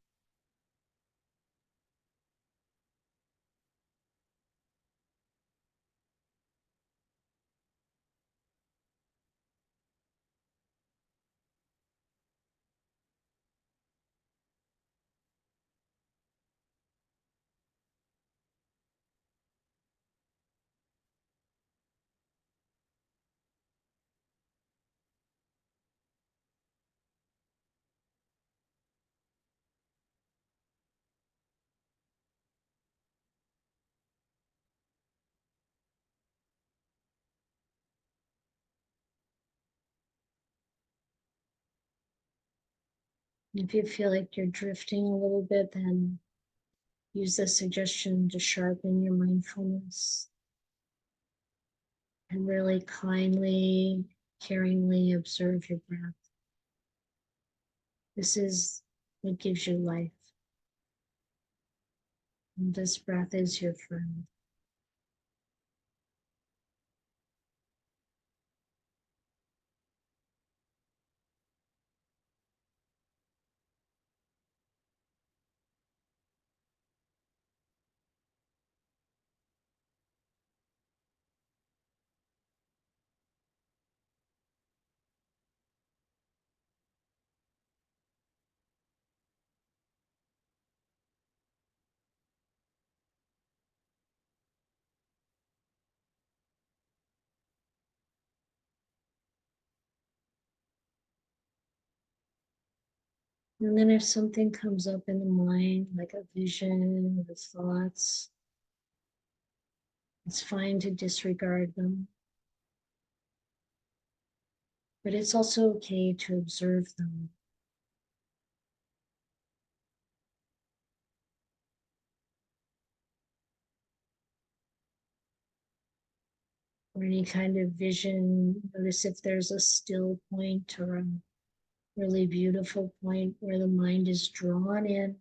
If you feel like you're drifting a little bit, then use the suggestion to sharpen your mindfulness and really kindly, caringly observe your breath. This is what gives you life. And this breath is your friend. And then if something comes up in the mind, like a vision or thoughts, It's fine to disregard them. But it's also okay to observe them. Or any kind of vision. Notice if there's a still point or a really beautiful point where the mind is drawn in.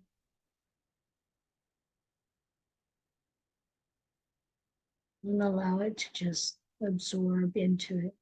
And allow it to just absorb into it.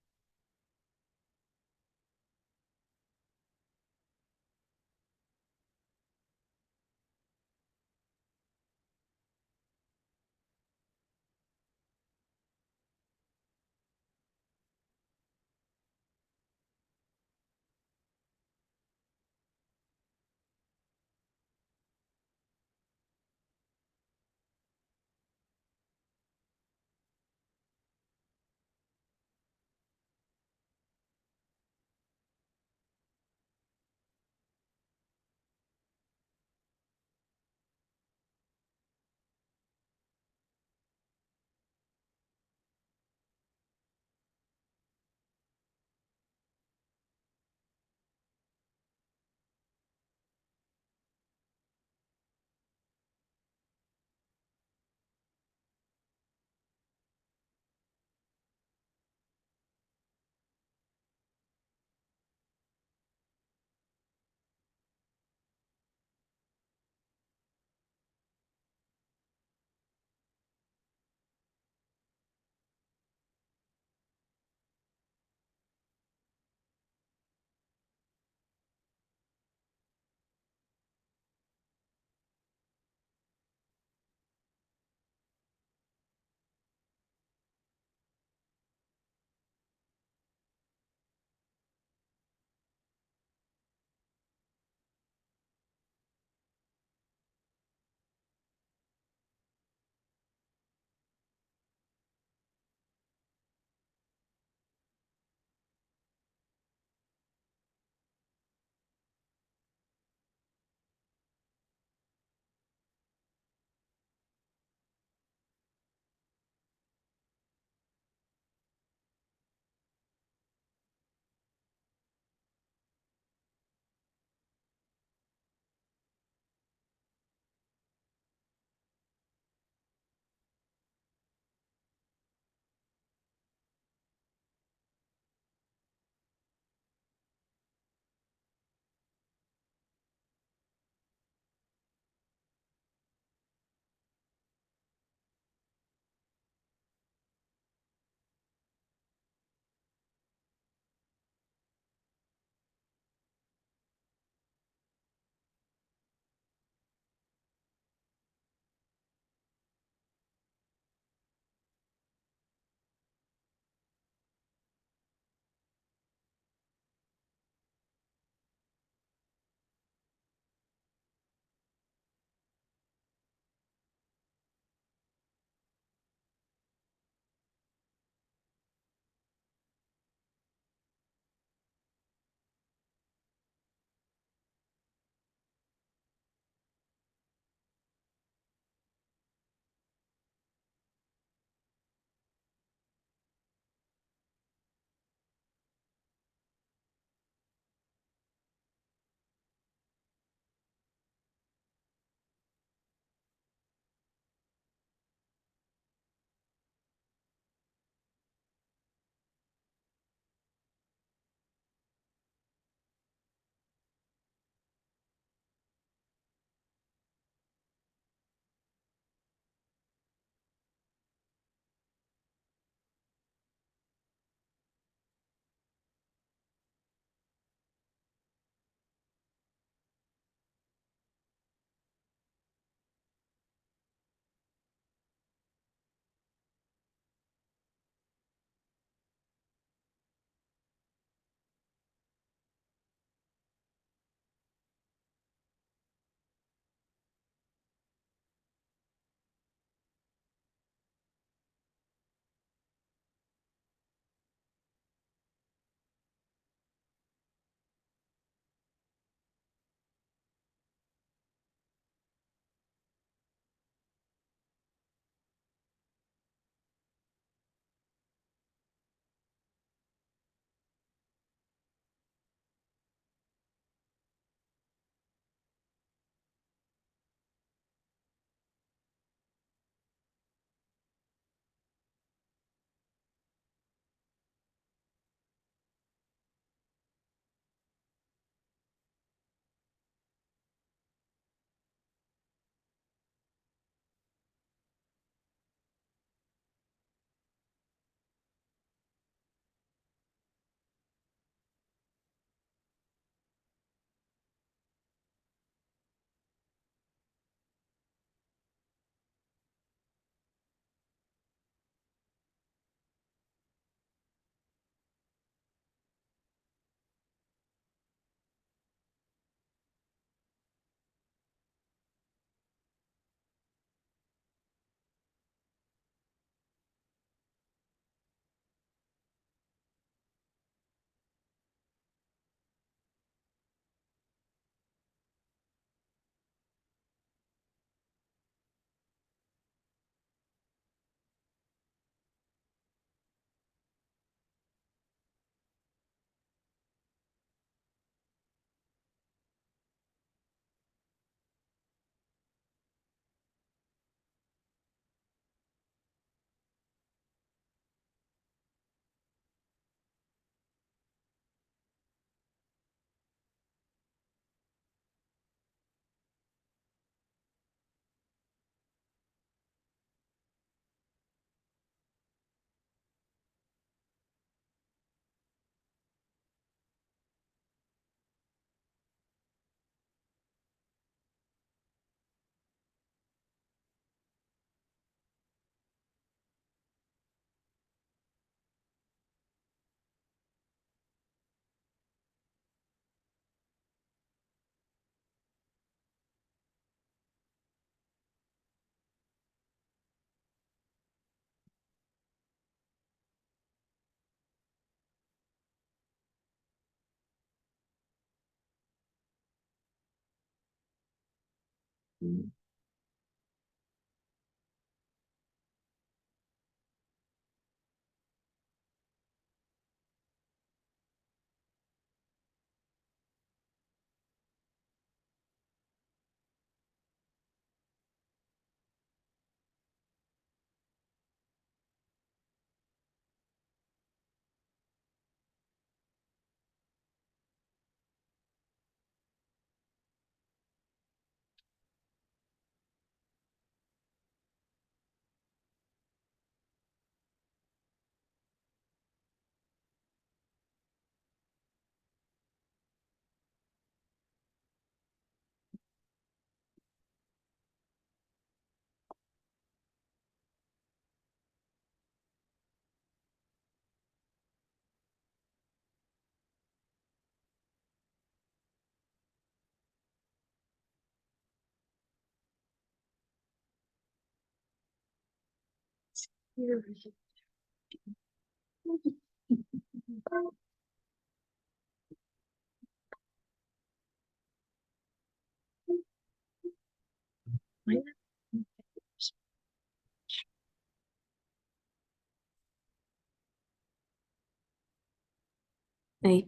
I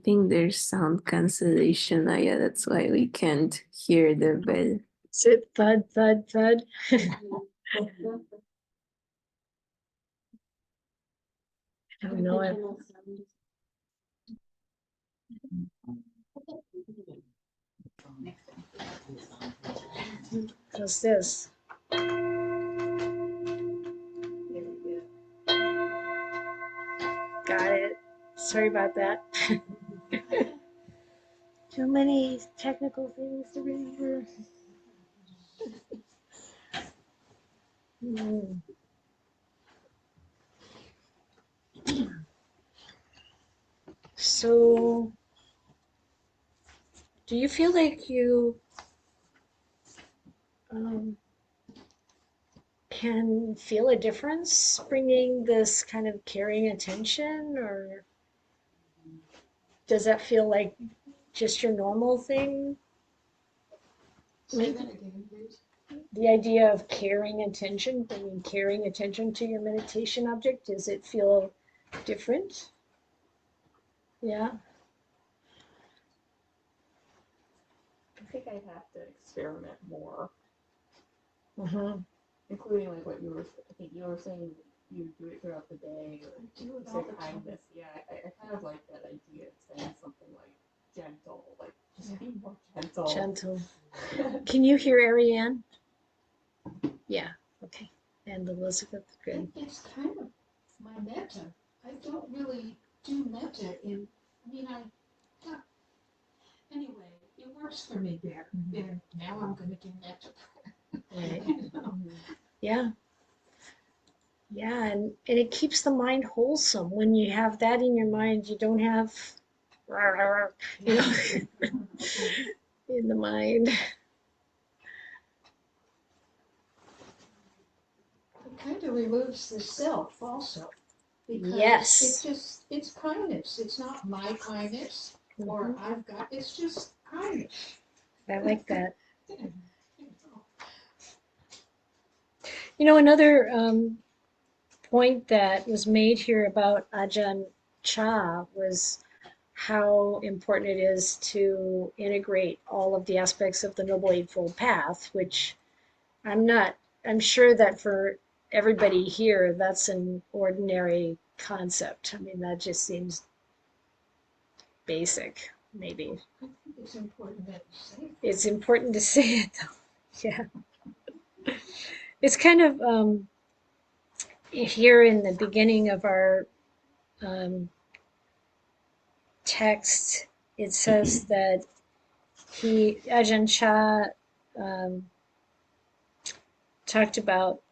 think there's sound cancellation, Ayya. That's why we can't hear the bell. Is it thud, thud, thud? I don't know. How's this? Got it. Sorry about that. Too many technical things to remember. So, do you feel like you can feel a difference bringing this kind of caring attention, or does that feel like just your normal thing? Say that again, please. The idea of caring attention, bringing caring attention to your meditation object, does it feel different? Yeah. I think I'd have to experiment more, Mm-hmm. including like what you were, I think you were saying you do it throughout the day, or I do it say all the time. kindness. Yeah, I kind of like that idea of saying something like gentle, like just be more gentle. Gentle. Can you hear Ariane? Yeah. Okay. And Elizabeth, good. It's kind of my metta. I don't really do metta yeah. Anyway, it works for me there. And now I'm gonna do metta. Right. You know? Yeah. Yeah, and it keeps the mind wholesome. When you have that in your mind, you don't have you know, in the mind. It kind of removes the self also. Because Yes. it's kindness. It's not my kindness or it's just kindness. I like that. You know, another point that was made here about Ajahn Chah was how important it is to integrate all of the aspects of the Noble Eightfold Path, which I'm sure that for everybody here, that's an ordinary concept. I mean, that just seems basic, maybe. I think it's important that you say It's important to say it, though. Yeah. It's kind of here in the beginning of our text, it says that Ajahn Chah talked about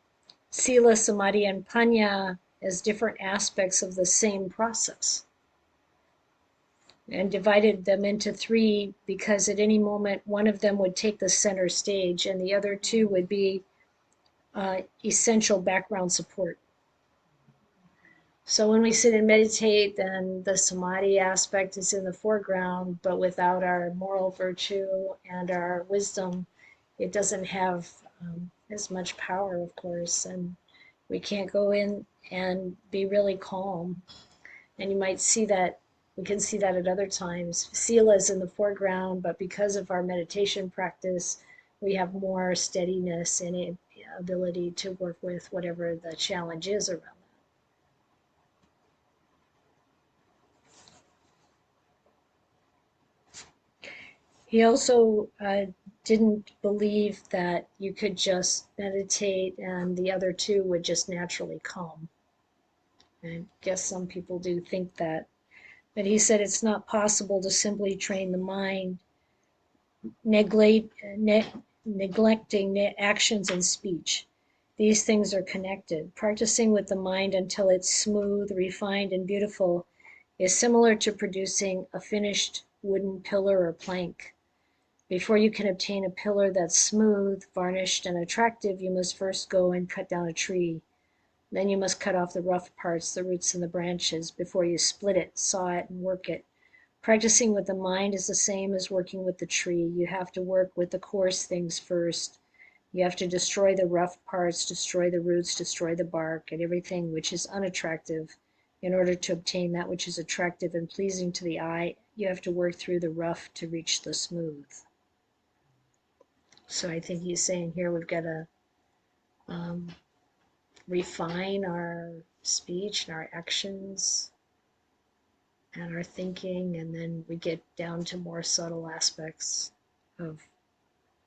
Sila, Samadhi, and Panya as different aspects of the same process, and divided them into three because at any moment one of them would take the center stage and the other two would be essential background support. So when we sit and meditate, then the samadhi aspect is in the foreground, but without our moral virtue and our wisdom, it doesn't have as much power, of course, and we can't go in and be really calm. And you might see that, we can see that at other times. Sila is in the foreground, but because of our meditation practice, we have more steadiness and ability to work with whatever the challenge is around that. He also didn't believe that you could just meditate and the other two would just naturally come. I guess some people do think that. But he said it's not possible to simply train the mind, neglecting actions and speech. These things are connected. Practicing with the mind until it's smooth, refined, and beautiful is similar to producing a finished wooden pillar or plank. Before you can obtain a pillar that's smooth, varnished, and attractive, you must first go and cut down a tree. Then you must cut off the rough parts, the roots and the branches, before you split it, saw it, and work it. Practicing with the mind is the same as working with the tree. You have to work with the coarse things first. You have to destroy the rough parts, destroy the roots, destroy the bark, and everything which is unattractive. In order to obtain that which is attractive and pleasing to the eye, you have to work through the rough to reach the smooth. So I think he's saying here we've got to refine our speech and our actions and our thinking, and then we get down to more subtle aspects of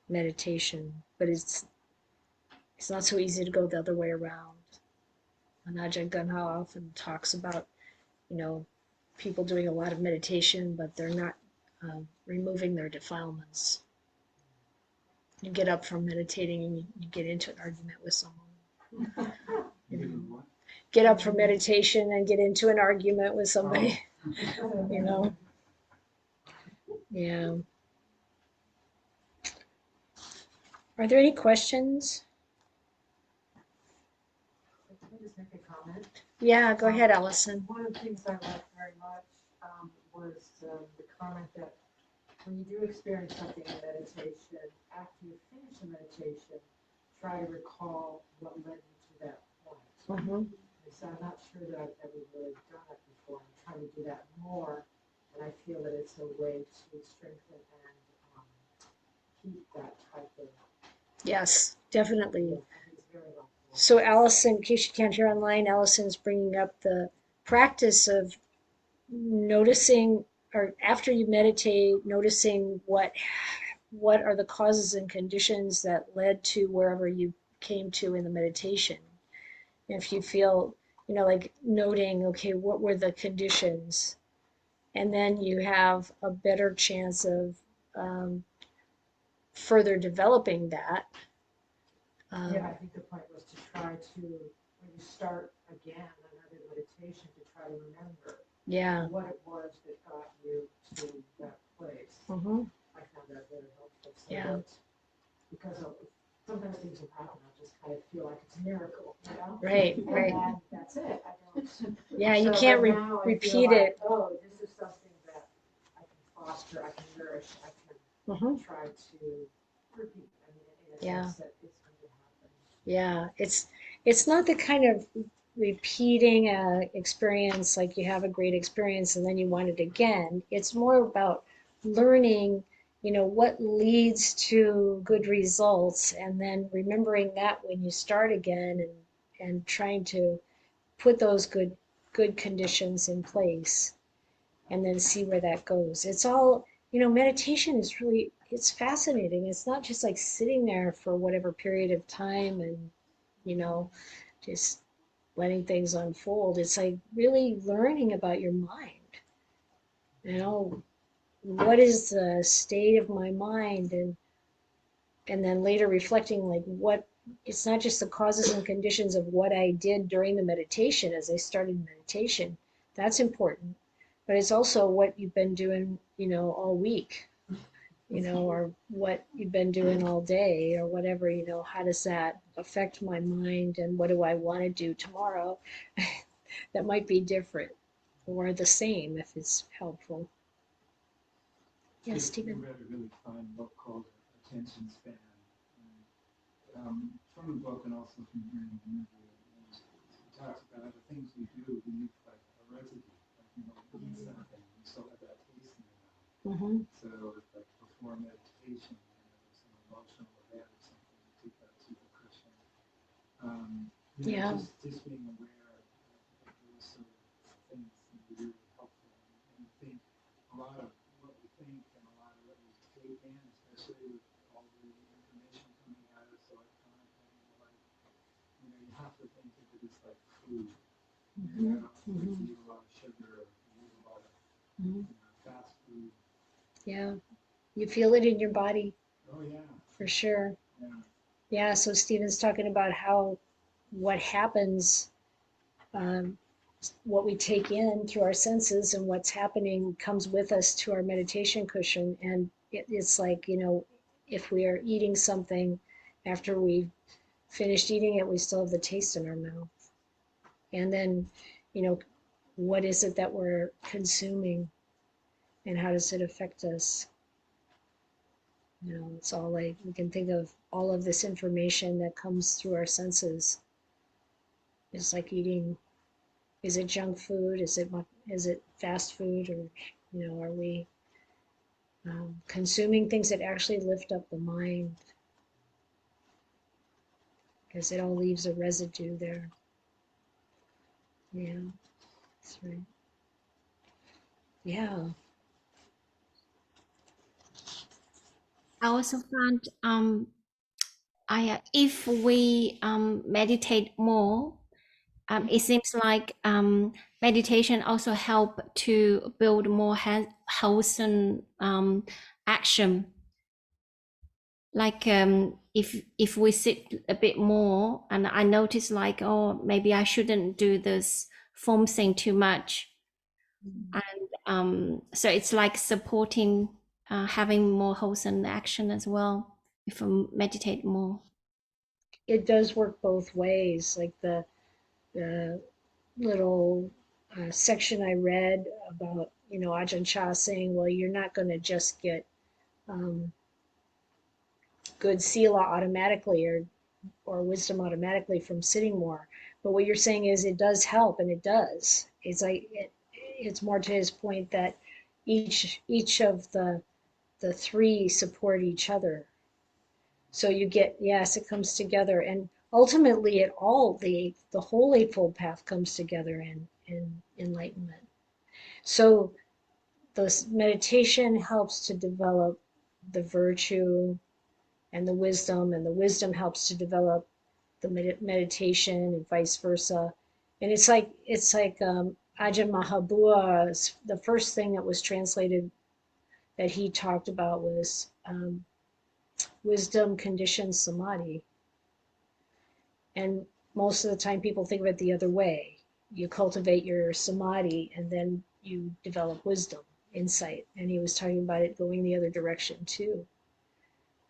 meditation. But it's not so easy to go the other way around. Ajahn Gunha often talks about, people doing a lot of meditation, but they're not removing their defilements. You get up from meditating and you get into an argument with someone. Get up from meditation and get into an argument with somebody. Yeah. Are there any questions? Can I just make a comment? Yeah, go ahead, Allison. One of the things I liked very much was the comment that when you do experience something in meditation, after you finish the meditation, try to recall what led you to that point. Mm-hmm. So I'm not sure that I've ever really done it before. I'm trying to do that more, and I feel that it's a way to strengthen and keep that type of. Yes, definitely. I think it's very helpful. So Allison, in case you can't hear online, Allison's bringing up the practice of noticing, or after you meditate, noticing what are the causes and conditions that led to wherever you came to in the meditation. If you feel, like noting, okay, what were the conditions? And then you have a better chance of further developing that. Yeah, I think the point was to try to, when you start again another meditation, to try to remember what it was that got you to that place. Mm-hmm. I found that very helpful. So Yeah. Because sometimes things will happen, I just kind of feel like it's a miracle, Right. And that's it. I don't. Yeah, you So, can't but now I feel repeat like, it. oh, this is something that I can foster, I can nourish, I can Mm-hmm. try to repeat. I mean, in a Yeah. sense that it's going to happen. Yeah, it's not the kind of repeating experience like you have a great experience and then you want it again. It's more about learning, what leads to good results, and then remembering that when you start again, and trying to put those good conditions in place, and then see where that goes. It's all, meditation is really, it's fascinating. It's not just like sitting there for whatever period of time and, just letting things unfold. It's like really learning about your mind. What is the state of my mind? And then later reflecting, like, what, it's not just the causes and conditions of what I did during the meditation as I started meditation. That's important. But it's also what you've been doing, all week, or what you've been doing all day or whatever, how does that affect my mind, and what do I want to do tomorrow that might be different or the same if it's helpful. Yes, Stephen. I read a really fine book called Attention Span from the book and also from hearing the interview, it talks about the things we do, we need like a residue, like, you know, we eat something, you still have that taste in your mouth. So like before meditation, you know, there's some emotional event or something, you take that super cushion. You know, Yeah. just being aware of those sort of things can be really helpful. And I think a lot of what we think and a lot of what we take in, especially with all the information coming at us electronically, like, you know, you have to think of it as like food. You know, if you eat a lot of sugar, you eat a lot of you know, fast food. Yeah, you feel it in your body Oh yeah, for sure. yeah. Yeah, so Stephen's talking about how what happens, what we take in through our senses and what's happening comes with us to our meditation cushion. And it's like, you know, if we are eating something, after we've finished eating it, we still have the taste in our mouth. And then, you know, what is it that we're consuming and how does it affect us? You know, it's all like we can think of all of this information that comes through our senses. It's like eating. Is it junk food? Is it fast food? Or, you know, are we consuming things that actually lift up the mind? Because it all leaves a residue there. Yeah, that's right. Yeah. I also found if we meditate more, it seems like meditation also help to build more wholesome action. Like if we sit a bit more, and I notice like, oh, maybe I shouldn't do this foam thing too much, and so it's like supporting having more wholesome action as well if we meditate more. It does work both ways. Like the little section I read about, you know, Ajahn Chah saying, well, you're not going to just get good sila automatically or wisdom automatically from sitting more. But what you're saying is it does help, and it does. It's like it's more to his point that each of the three support each other. So you get, yes, it comes together, and ultimately it all the whole Eightfold Path comes together in enlightenment. So the meditation helps to develop the virtue and the wisdom helps to develop the meditation and vice versa. And it's like Ajahn Mahabua, the first thing that was translated that he talked about was wisdom conditions samadhi. And most of the time people think of it the other way. You cultivate your samadhi and then you develop wisdom, insight. And he was talking about it going the other direction too.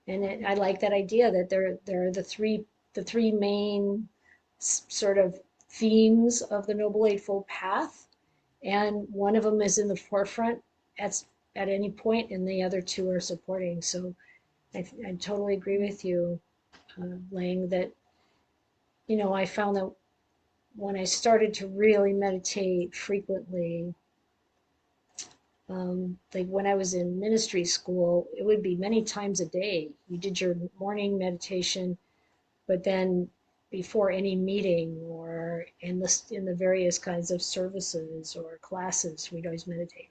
And I like that idea that there are the three main sort of themes of the Noble Eightfold Path, and one of them is in the forefront at any point, and the other two are supporting. So I totally agree with you, Lang, that, you know, I found that when I started to really meditate frequently, like when I was in ministry school, it would be many times a day. You did your morning meditation, but then before any meeting or in the various kinds of services or classes, we'd always meditate.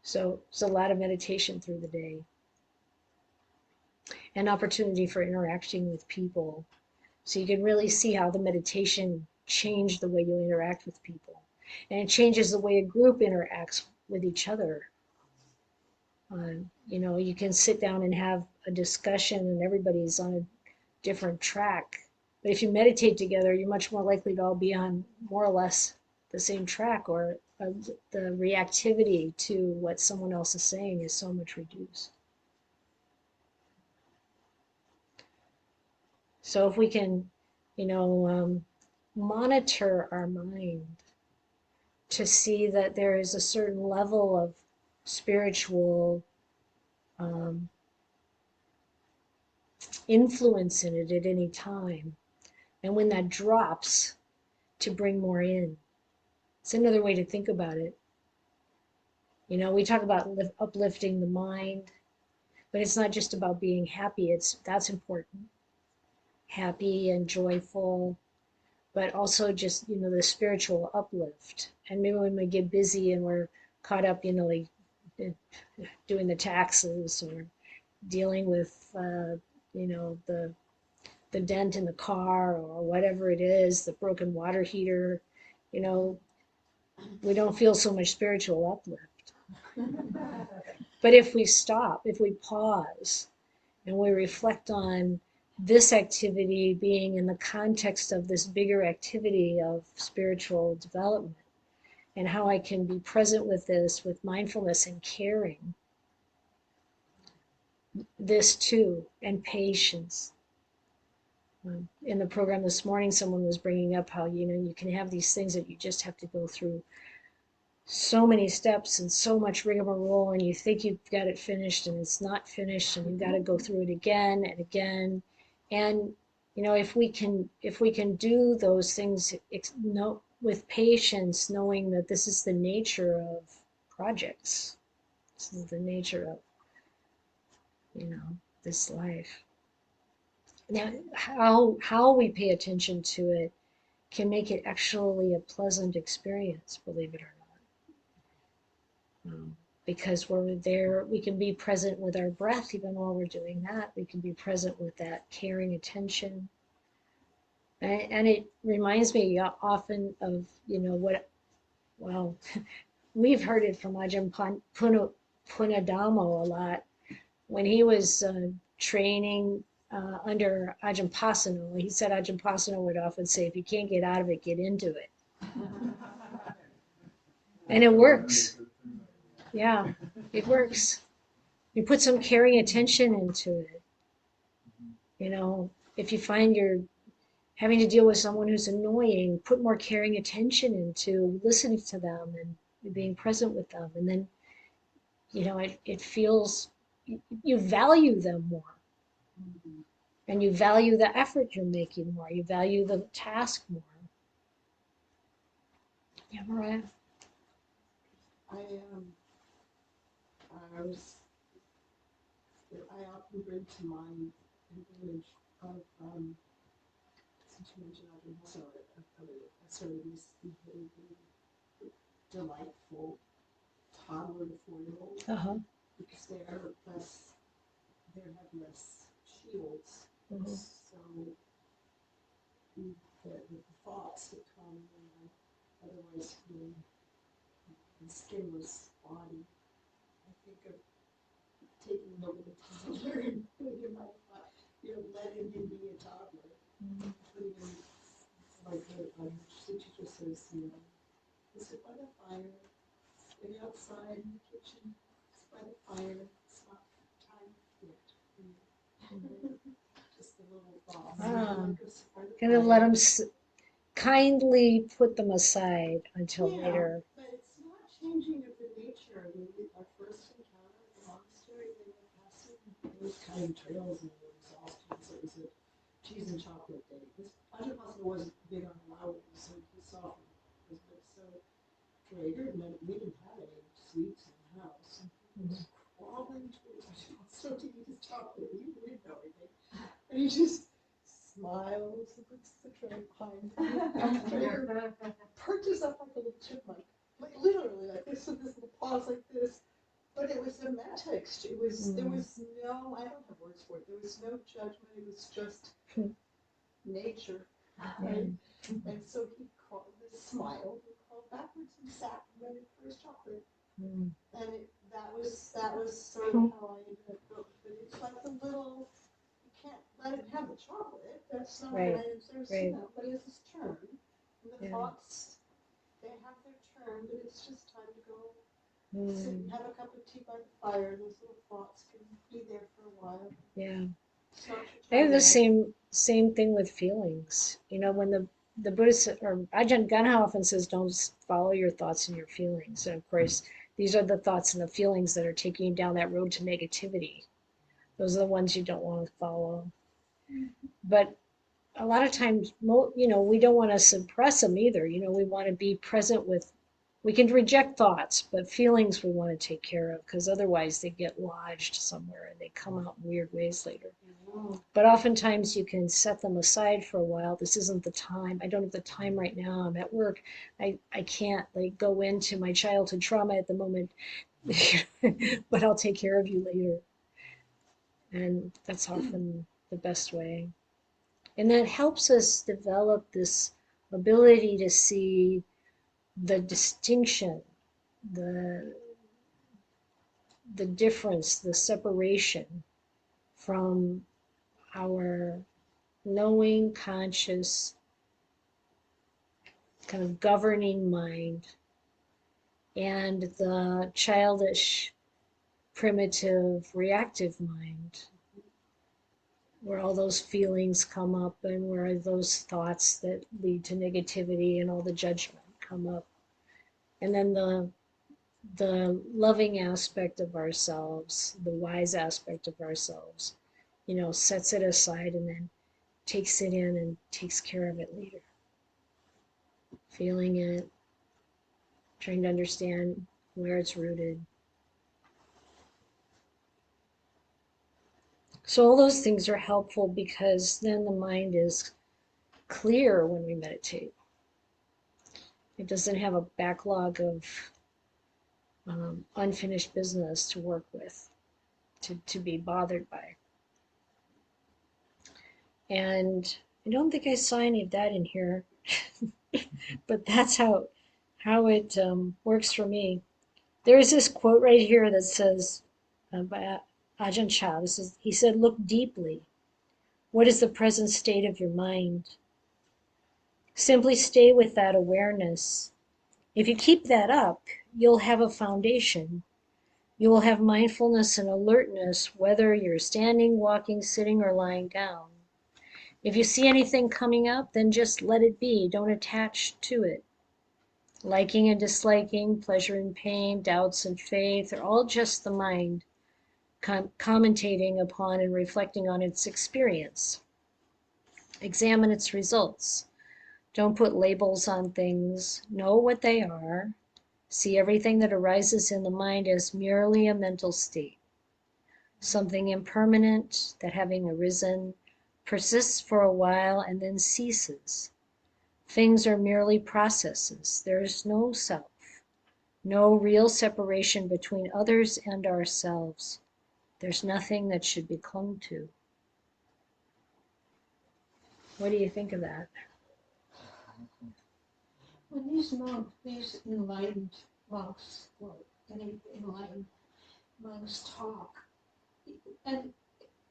So it's a lot of meditation through the day, and opportunity for interacting with people. So you can really see how the meditation changed the way you interact with people. And it changes the way a group interacts with each other. You know, you can sit down and have a discussion and everybody's on a different track. But if you meditate together, you're much more likely to all be on more or less the same track, or the reactivity to what someone else is saying is so much reduced. So if we can, you know, monitor our mind to see that there is a certain level of spiritual influence in it at any time. And when that drops, to bring more in. It's another way to think about it. You know, we talk about uplifting the mind, but it's not just about being happy. That's important. Happy and joyful, but also just, you know, the spiritual uplift. And maybe when we get busy and we're caught up, you know, like doing the taxes or dealing with, you know, the dent in the car or whatever it is, the broken water heater, you know, we don't feel so much spiritual uplift. But if we stop, if we pause and we reflect on this activity being in the context of this bigger activity of spiritual development and how I can be present with this with mindfulness and caring, this too, and patience. In the program this morning, someone was bringing up how, you know, you can have these things that you just have to go through so many steps and so much rigmarole, and you think you've got it finished and it's not finished, and you've got to go through it again and again. And you know, if we can do those things with patience, knowing that this is the nature of projects, this is the nature of, you know, this life. Now, how we pay attention to it can make it actually a pleasant experience, believe it or not. Because we're there, we can be present with our breath even while we're doing that. We can be present with that caring attention. And it reminds me often of, you know, well, we've heard it from Ajahn Punadamo a lot. When he was training under Ajahn Pasano, he said Ajahn Pasano would often say, if you can't get out of it, get into it. And it works. Yeah, it works. You put some caring attention into it. You know, if you find you're having to deal with someone who's annoying, put more caring attention into listening to them and being present with them. And then, you know, it feels, you value them more. And you value the effort you're making more. You value the task more. Yeah, Mariah? I often bring to mind an image of, since you mentioned a sort of misbehaving, delightful toddler to 4-year-old, because they have less shields. So the thoughts that come in otherwise being a skinless body. I think of taking over the toddler and putting him letting him be a toddler. Putting him, like the teacher says, sit by the fire, stay outside in the kitchen, sit by the fire, it's not time yet. Just a little thought. Kind of let them kindly put them aside until later. But it's not changing of the nature. I mean, our first encounter at the monastery, they were passing those kind of trails and they were exhausted, so it was a cheese and chocolate day. This Ajahn Pasano wasn't big on allowing, so he saw it was so triggered, and we didn't have any sweets in the house. He was crawling towards Ajahn Pasano to eat his chocolate. We didn't know anything. And he just smiles and puts the tray behind him. Perches up like a little chipmunk, like literally like this with his little paws like this. But it was a metta exchange. It was there was no, I don't have words for it. There was no judgment. It was just nature, right? And so he crawled, this smile, he crawled backwards and sat and waited for his chocolate. And that was sort of how I ended up built. But it's like the little. You can't let him have the chocolate. That's not right. But it's his turn. And the thoughts, they have their turn, but it's just time to go sit and have a cup of tea by the fire. Those little thoughts can be there for a while. Yeah. I have the same thing with feelings. You know, when the Buddhist or Ajahn Gunha often says, don't follow your thoughts and your feelings. And of course, these are the thoughts and the feelings that are taking you down that road to negativity. Those are the ones you don't want to follow. But a lot of times, you know, we don't want to suppress them either. You know, we want to be present with, we can reject thoughts, but feelings we want to take care of, because otherwise they get lodged somewhere and they come out in weird ways later. But oftentimes you can set them aside for a while. This isn't the time. I don't have the time right now. I'm at work. I can't like go into my childhood trauma at the moment, but I'll take care of you later. And that's often the best way. And that helps us develop this ability to see the distinction, the difference, the separation from our knowing, conscious, kind of governing mind and the childish, primitive, reactive mind, where all those feelings come up and where those thoughts that lead to negativity and all the judgment come up. And then the loving aspect of ourselves, the wise aspect of ourselves, you know, sets it aside and then takes it in and takes care of it later. Feeling it, trying to understand where it's rooted. So all those things are helpful because then the mind is clear when we meditate. It doesn't have a backlog of unfinished business to work with, to be bothered by. And I don't think I saw any of that in here, but that's how it works for me. There is this quote right here that says by Ajahn Chah. He said, "Look deeply. What is the present state of your mind? Simply stay with that awareness. If you keep that up, you'll have a foundation. You will have mindfulness and alertness whether you're standing, walking, sitting, or lying down. If you see anything coming up, then just let it be. Don't attach to it. Liking and disliking, pleasure and pain, doubts and faith are all just the mind commentating upon and reflecting on its experience. Examine its results. Don't put labels on things. Know what they are. See everything that arises in the mind as merely a mental state, something impermanent that, having arisen, persists for a while and then ceases. Things are merely processes. There is no self, no real separation between others and ourselves. There's nothing that should be clung to." What do you think of that? When these monks, these enlightened monks, or any enlightened monks talk, and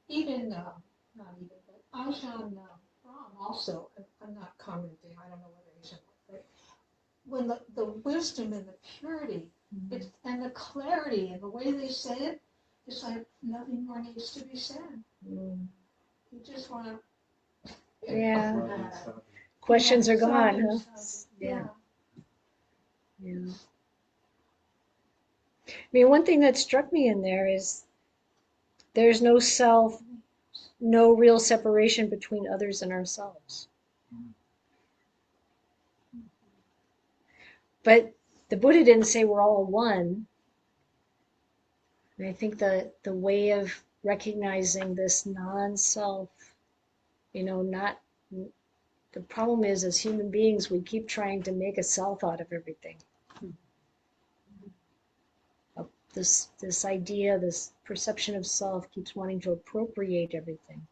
even, not even, but Ajahn Brahm also, I'm not commenting, I don't know whether he's in it, but when the wisdom and the purity, it's, and the clarity and the way they say it, it's like nothing more needs to be said. Mm. You just want to. Yeah. Questions are gone, huh? Yeah. Yeah. I mean, one thing that struck me in there is there's no self, no real separation between others and ourselves. But the Buddha didn't say we're all one. And I think the way of recognizing this non-self, you know, not, the problem is as human beings, we keep trying to make a self out of everything. This idea, this perception of self keeps wanting to appropriate everything.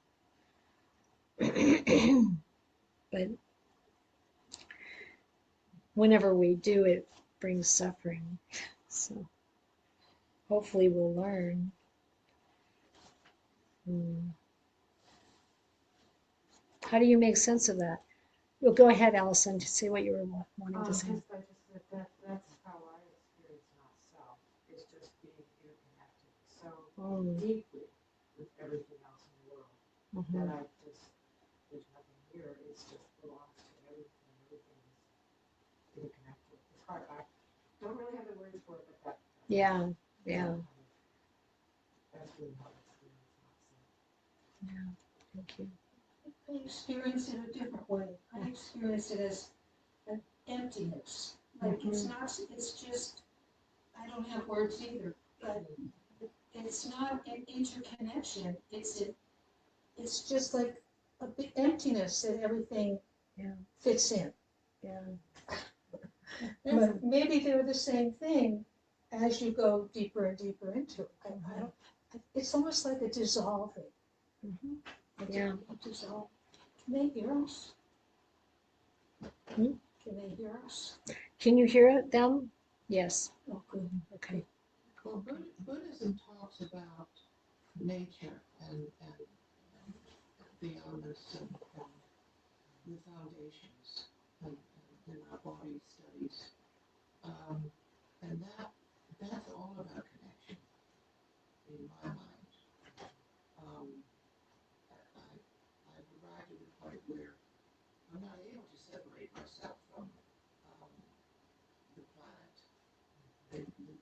But whenever we do, it brings suffering. So hopefully we'll learn. How do you make sense of that? Well, go ahead, Allison, to say what you were wanting to say. That's how I experience myself, is just being interconnected so deeply with everything else in the world that I just, there's nothing here, it's just belongs to everything, everything is interconnected. It's hard, I don't really have the words for it, but Yeah. That's really how I experience myself. Yeah, thank you. I experience it a different way. I experience it as an emptiness. Like it's not, it's just, I don't have words either, but it's not an interconnection. It's just like a big emptiness that everything Yeah. fits in. Yeah. But maybe they're the same thing as you go deeper and deeper into it. I don't, it's almost like a dissolving. Yeah. A dissolve. Can they hear us? Hmm? Can they hear us? Can you hear them? Yes. Oh, good. Okay. Well, Buddhism talks about nature and the elements and the foundations and in our body studies. And that's all about connection in my mind. I've arrived at a point where I'm not able to separate myself from the planet.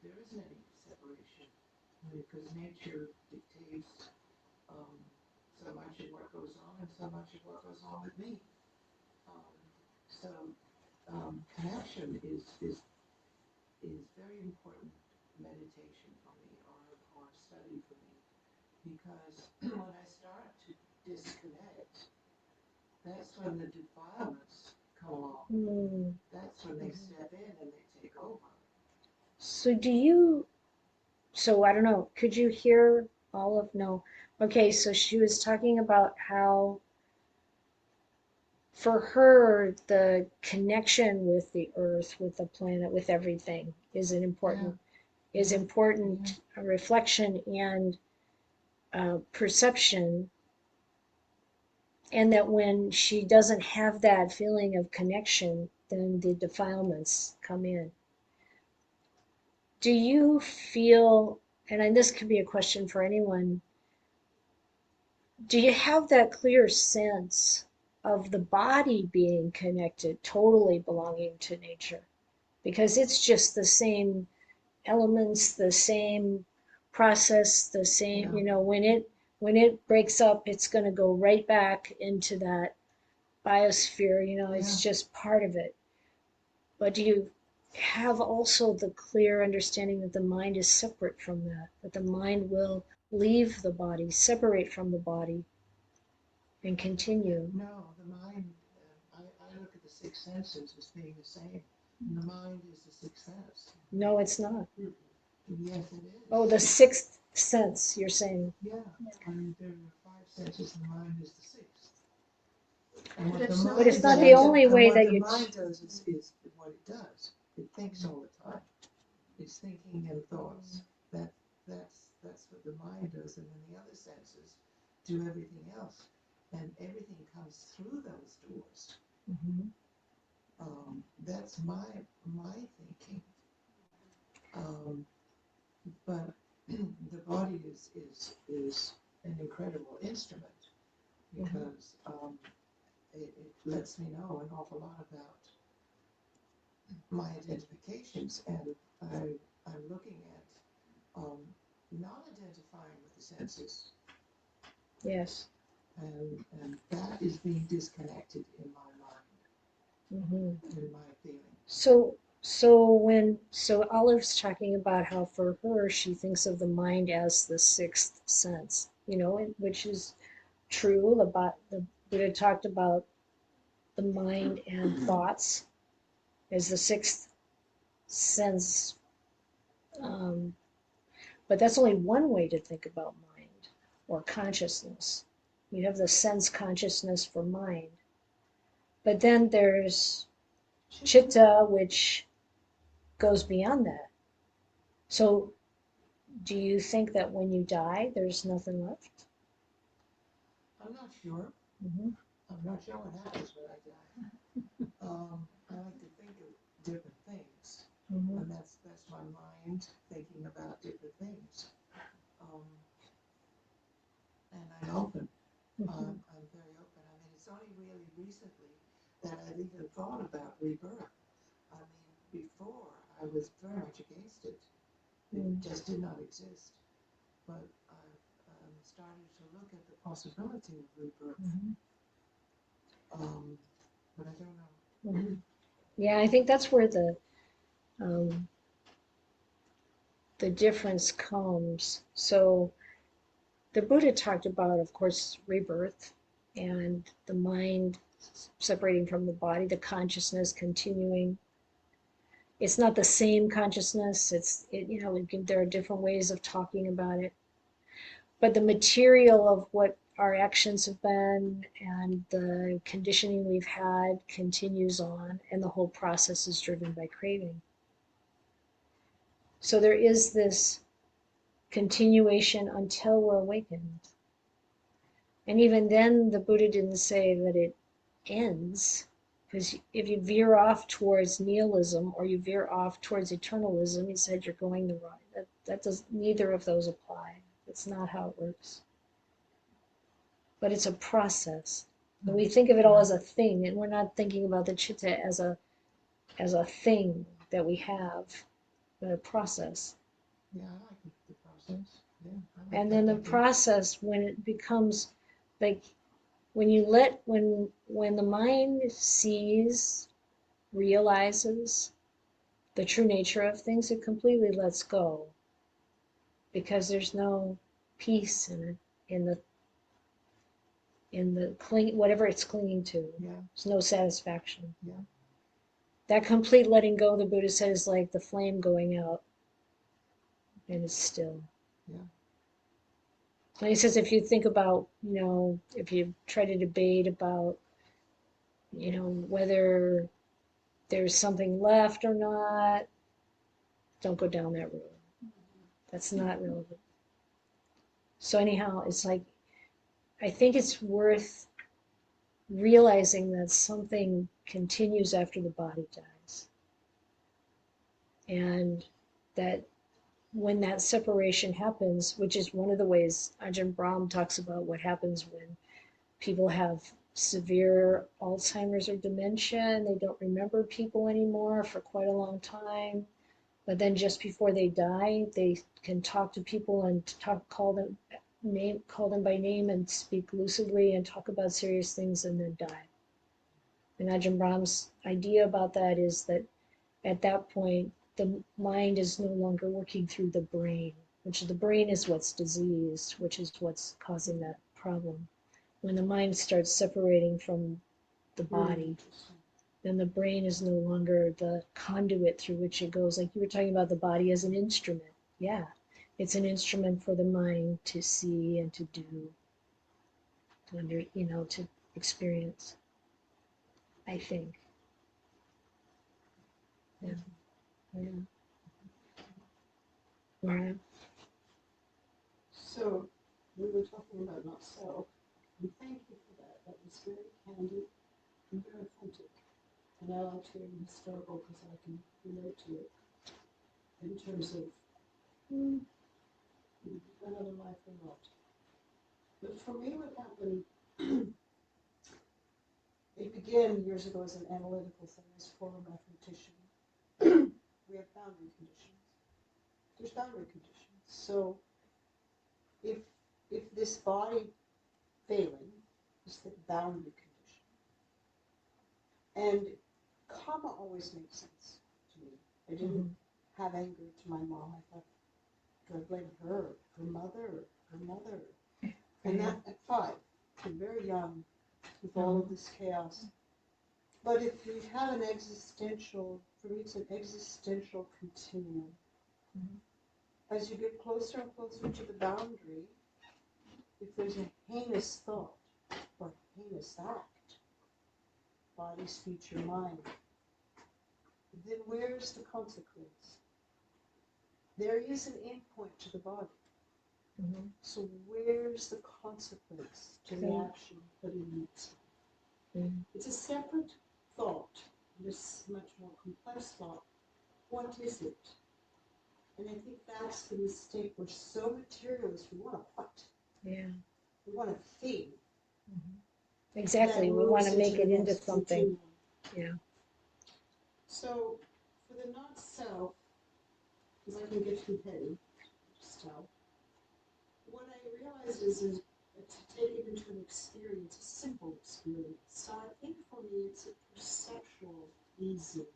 There isn't any separation because nature dictates so much of what goes on and so much of what goes on with me. So connection is very important meditation for me or study for me because when I start to disconnect, that's when the defilements come along. That's when they step in and they take over. So I don't know, could you hear all of, no. Okay, so she was talking about how for her, the connection with the earth, with the planet, with everything is an important, a reflection and perception. And that when she doesn't have that feeling of connection, then the defilements come in. Do you feel, and this could be a question for anyone, do you have that clear sense of the body being connected, totally belonging to nature? Because it's just the same elements, the same process, the same, when it breaks up, it's going to go right back into that biosphere, it's just part of it. But do you have also the clear understanding that the mind is separate from that the mind will leave the body, separate from the body, and continue? No, the mind, I look at the six senses as being the same. And the mind is the sixth sense. No, it's not. Yes, it is. Oh, the sixth sense, you're saying. Yeah, I mean, there are five senses and the mind is the sixth. But it's not the only way that you. What the mind does is what it does. It thinks all the time. It's thinking and thoughts. That's what the mind does, and then the other senses do everything else, and everything comes through those doors. Mhm. That's my thinking. But the body is an incredible instrument because it lets me know an awful lot about my identifications, and I'm looking at not identifying with the senses. Yes. And that is being disconnected in my mind, in my feeling. So Olive's talking about how for her she thinks of the mind as the sixth sense, which is true. About the Buddha talked about the mind and thoughts as the sixth sense. But that's only one way to think about mind or consciousness. You have the sense consciousness for mind. But then there's chitta, which goes beyond that. So do you think that when you die, there's nothing left? I'm not sure. I'm not sure what happens when I die. I like to think of different things, and that's my mind thinking about different things. And I'm open. I'm very open. I mean, it's only really recently that I've even thought about rebirth. I mean, before I was very much against it. It just did not exist. But I've started to look at the possibility of rebirth. But I don't know. Mhm. Yeah, I think that's where the difference comes. So the Buddha talked about, of course, rebirth and the mind separating from the body, the consciousness continuing. It's not the same consciousness. There are different ways of talking about it. But the material of what our actions have been and the conditioning we've had continues on, and the whole process is driven by craving. So there is this continuation until we're awakened. And even then, the Buddha didn't say that it ends, because if you veer off towards nihilism or you veer off towards eternalism, he said you're going the wrong. That does, neither of those apply. That's not how it works. But it's a process. And we think of it all as a thing, and we're not thinking about the chitta as a thing that we have, but a process. Yeah, I like the process. Yeah. I like And that then the idea. process, when it becomes like, when the mind sees, realizes the true nature of things, it completely lets go, because there's no peace in it, in the whatever it's clinging to. Yeah, There's no satisfaction. yeah. That complete letting go, the Buddha said, is like the flame going out, and it's still. Yeah. And he says, if you think about, if you try to debate about, whether there's something left or not, don't go down that road. That's not relevant. So anyhow, it's like, I think it's worth realizing that something continues after the body dies. And that when that separation happens, which is one of the ways Ajahn Brahm talks about what happens when people have severe Alzheimer's or dementia and they don't remember people anymore for quite a long time. But then just before they die, they can talk to people and call them by name and speak lucidly and talk about serious things and then die. And Ajahn Brahm's idea about that is that at that point, the mind is no longer working through the brain, which the brain is what's diseased, which is what's causing that problem. When the mind starts separating from the body, then the brain is no longer the conduit through which it goes. Like you were talking about the body as an instrument. Yeah, it's an instrument for the mind to see and to do, to experience, I think. Yeah. Yeah. Right. So we were talking about not self, and thank you for that. That was very candid and very authentic. And I liked hearing historical because I can relate to it in terms of another life or not. But for me, what happened, it began years ago as an analytical thing, as a former mathematician. We have boundary conditions. There's boundary conditions. So if this body failing is the boundary condition, and karma always made sense to me. I didn't have anger to my mom. I thought, do I blame her, her mother? And that at 5, very young, with all of this chaos. But if you have an existential, for me it's an existential continuum. As you get closer and closer to the boundary, if there's a heinous thought or heinous act, body, speech, or mind, then where's the consequence? There is an end point to the body. So where's the consequence to the action that it needs? It's a separate thought, this much more complex thought. What is it? And I think that's the mistake. We're so materialist. We want a what? Yeah. We want a thing. Exactly. We want to make it into something. Yeah. So for the not self, because I can get too heady, just tell. What I realized is a but to take it into an experience, a simple experience. So I think for me, it's a perceptual easing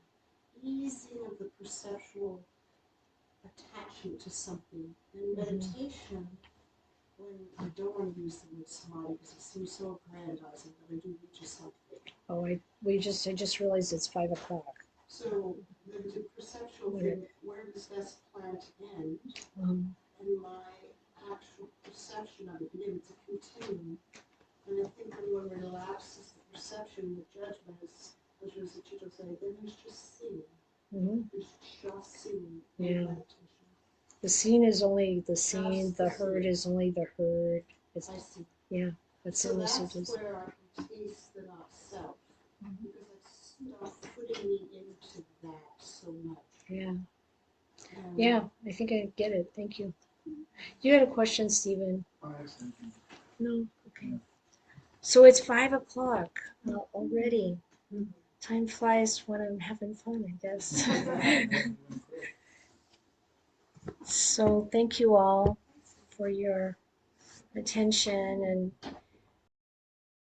of the perceptual attachment to something. And meditation, when I don't want to use the word samadhi because it seems so aggrandizing, but I do reach a something. Oh, I just realized it's 5 o'clock. So the perceptual thing, where does this plant end? Um, And my actual perception of it begins to continue. And I think that when one relapses the perception, the judgment, as Chito said, then there's just seeing. mhm. There's just seeing. Yeah. Meditation. The seen is only the seen, That's the the heard seen. is only the heard. It's, I see. yeah, that's So in the that's sutras. where I can taste the not self. Because I stopped putting me into that so much. Yeah, And yeah, I think I get it. Thank you. You had a question, Stephen? Oh, excellent. No? Okay. So it's 5 o'clock already. Time flies when I'm having fun, I guess. So thank you all for your attention, and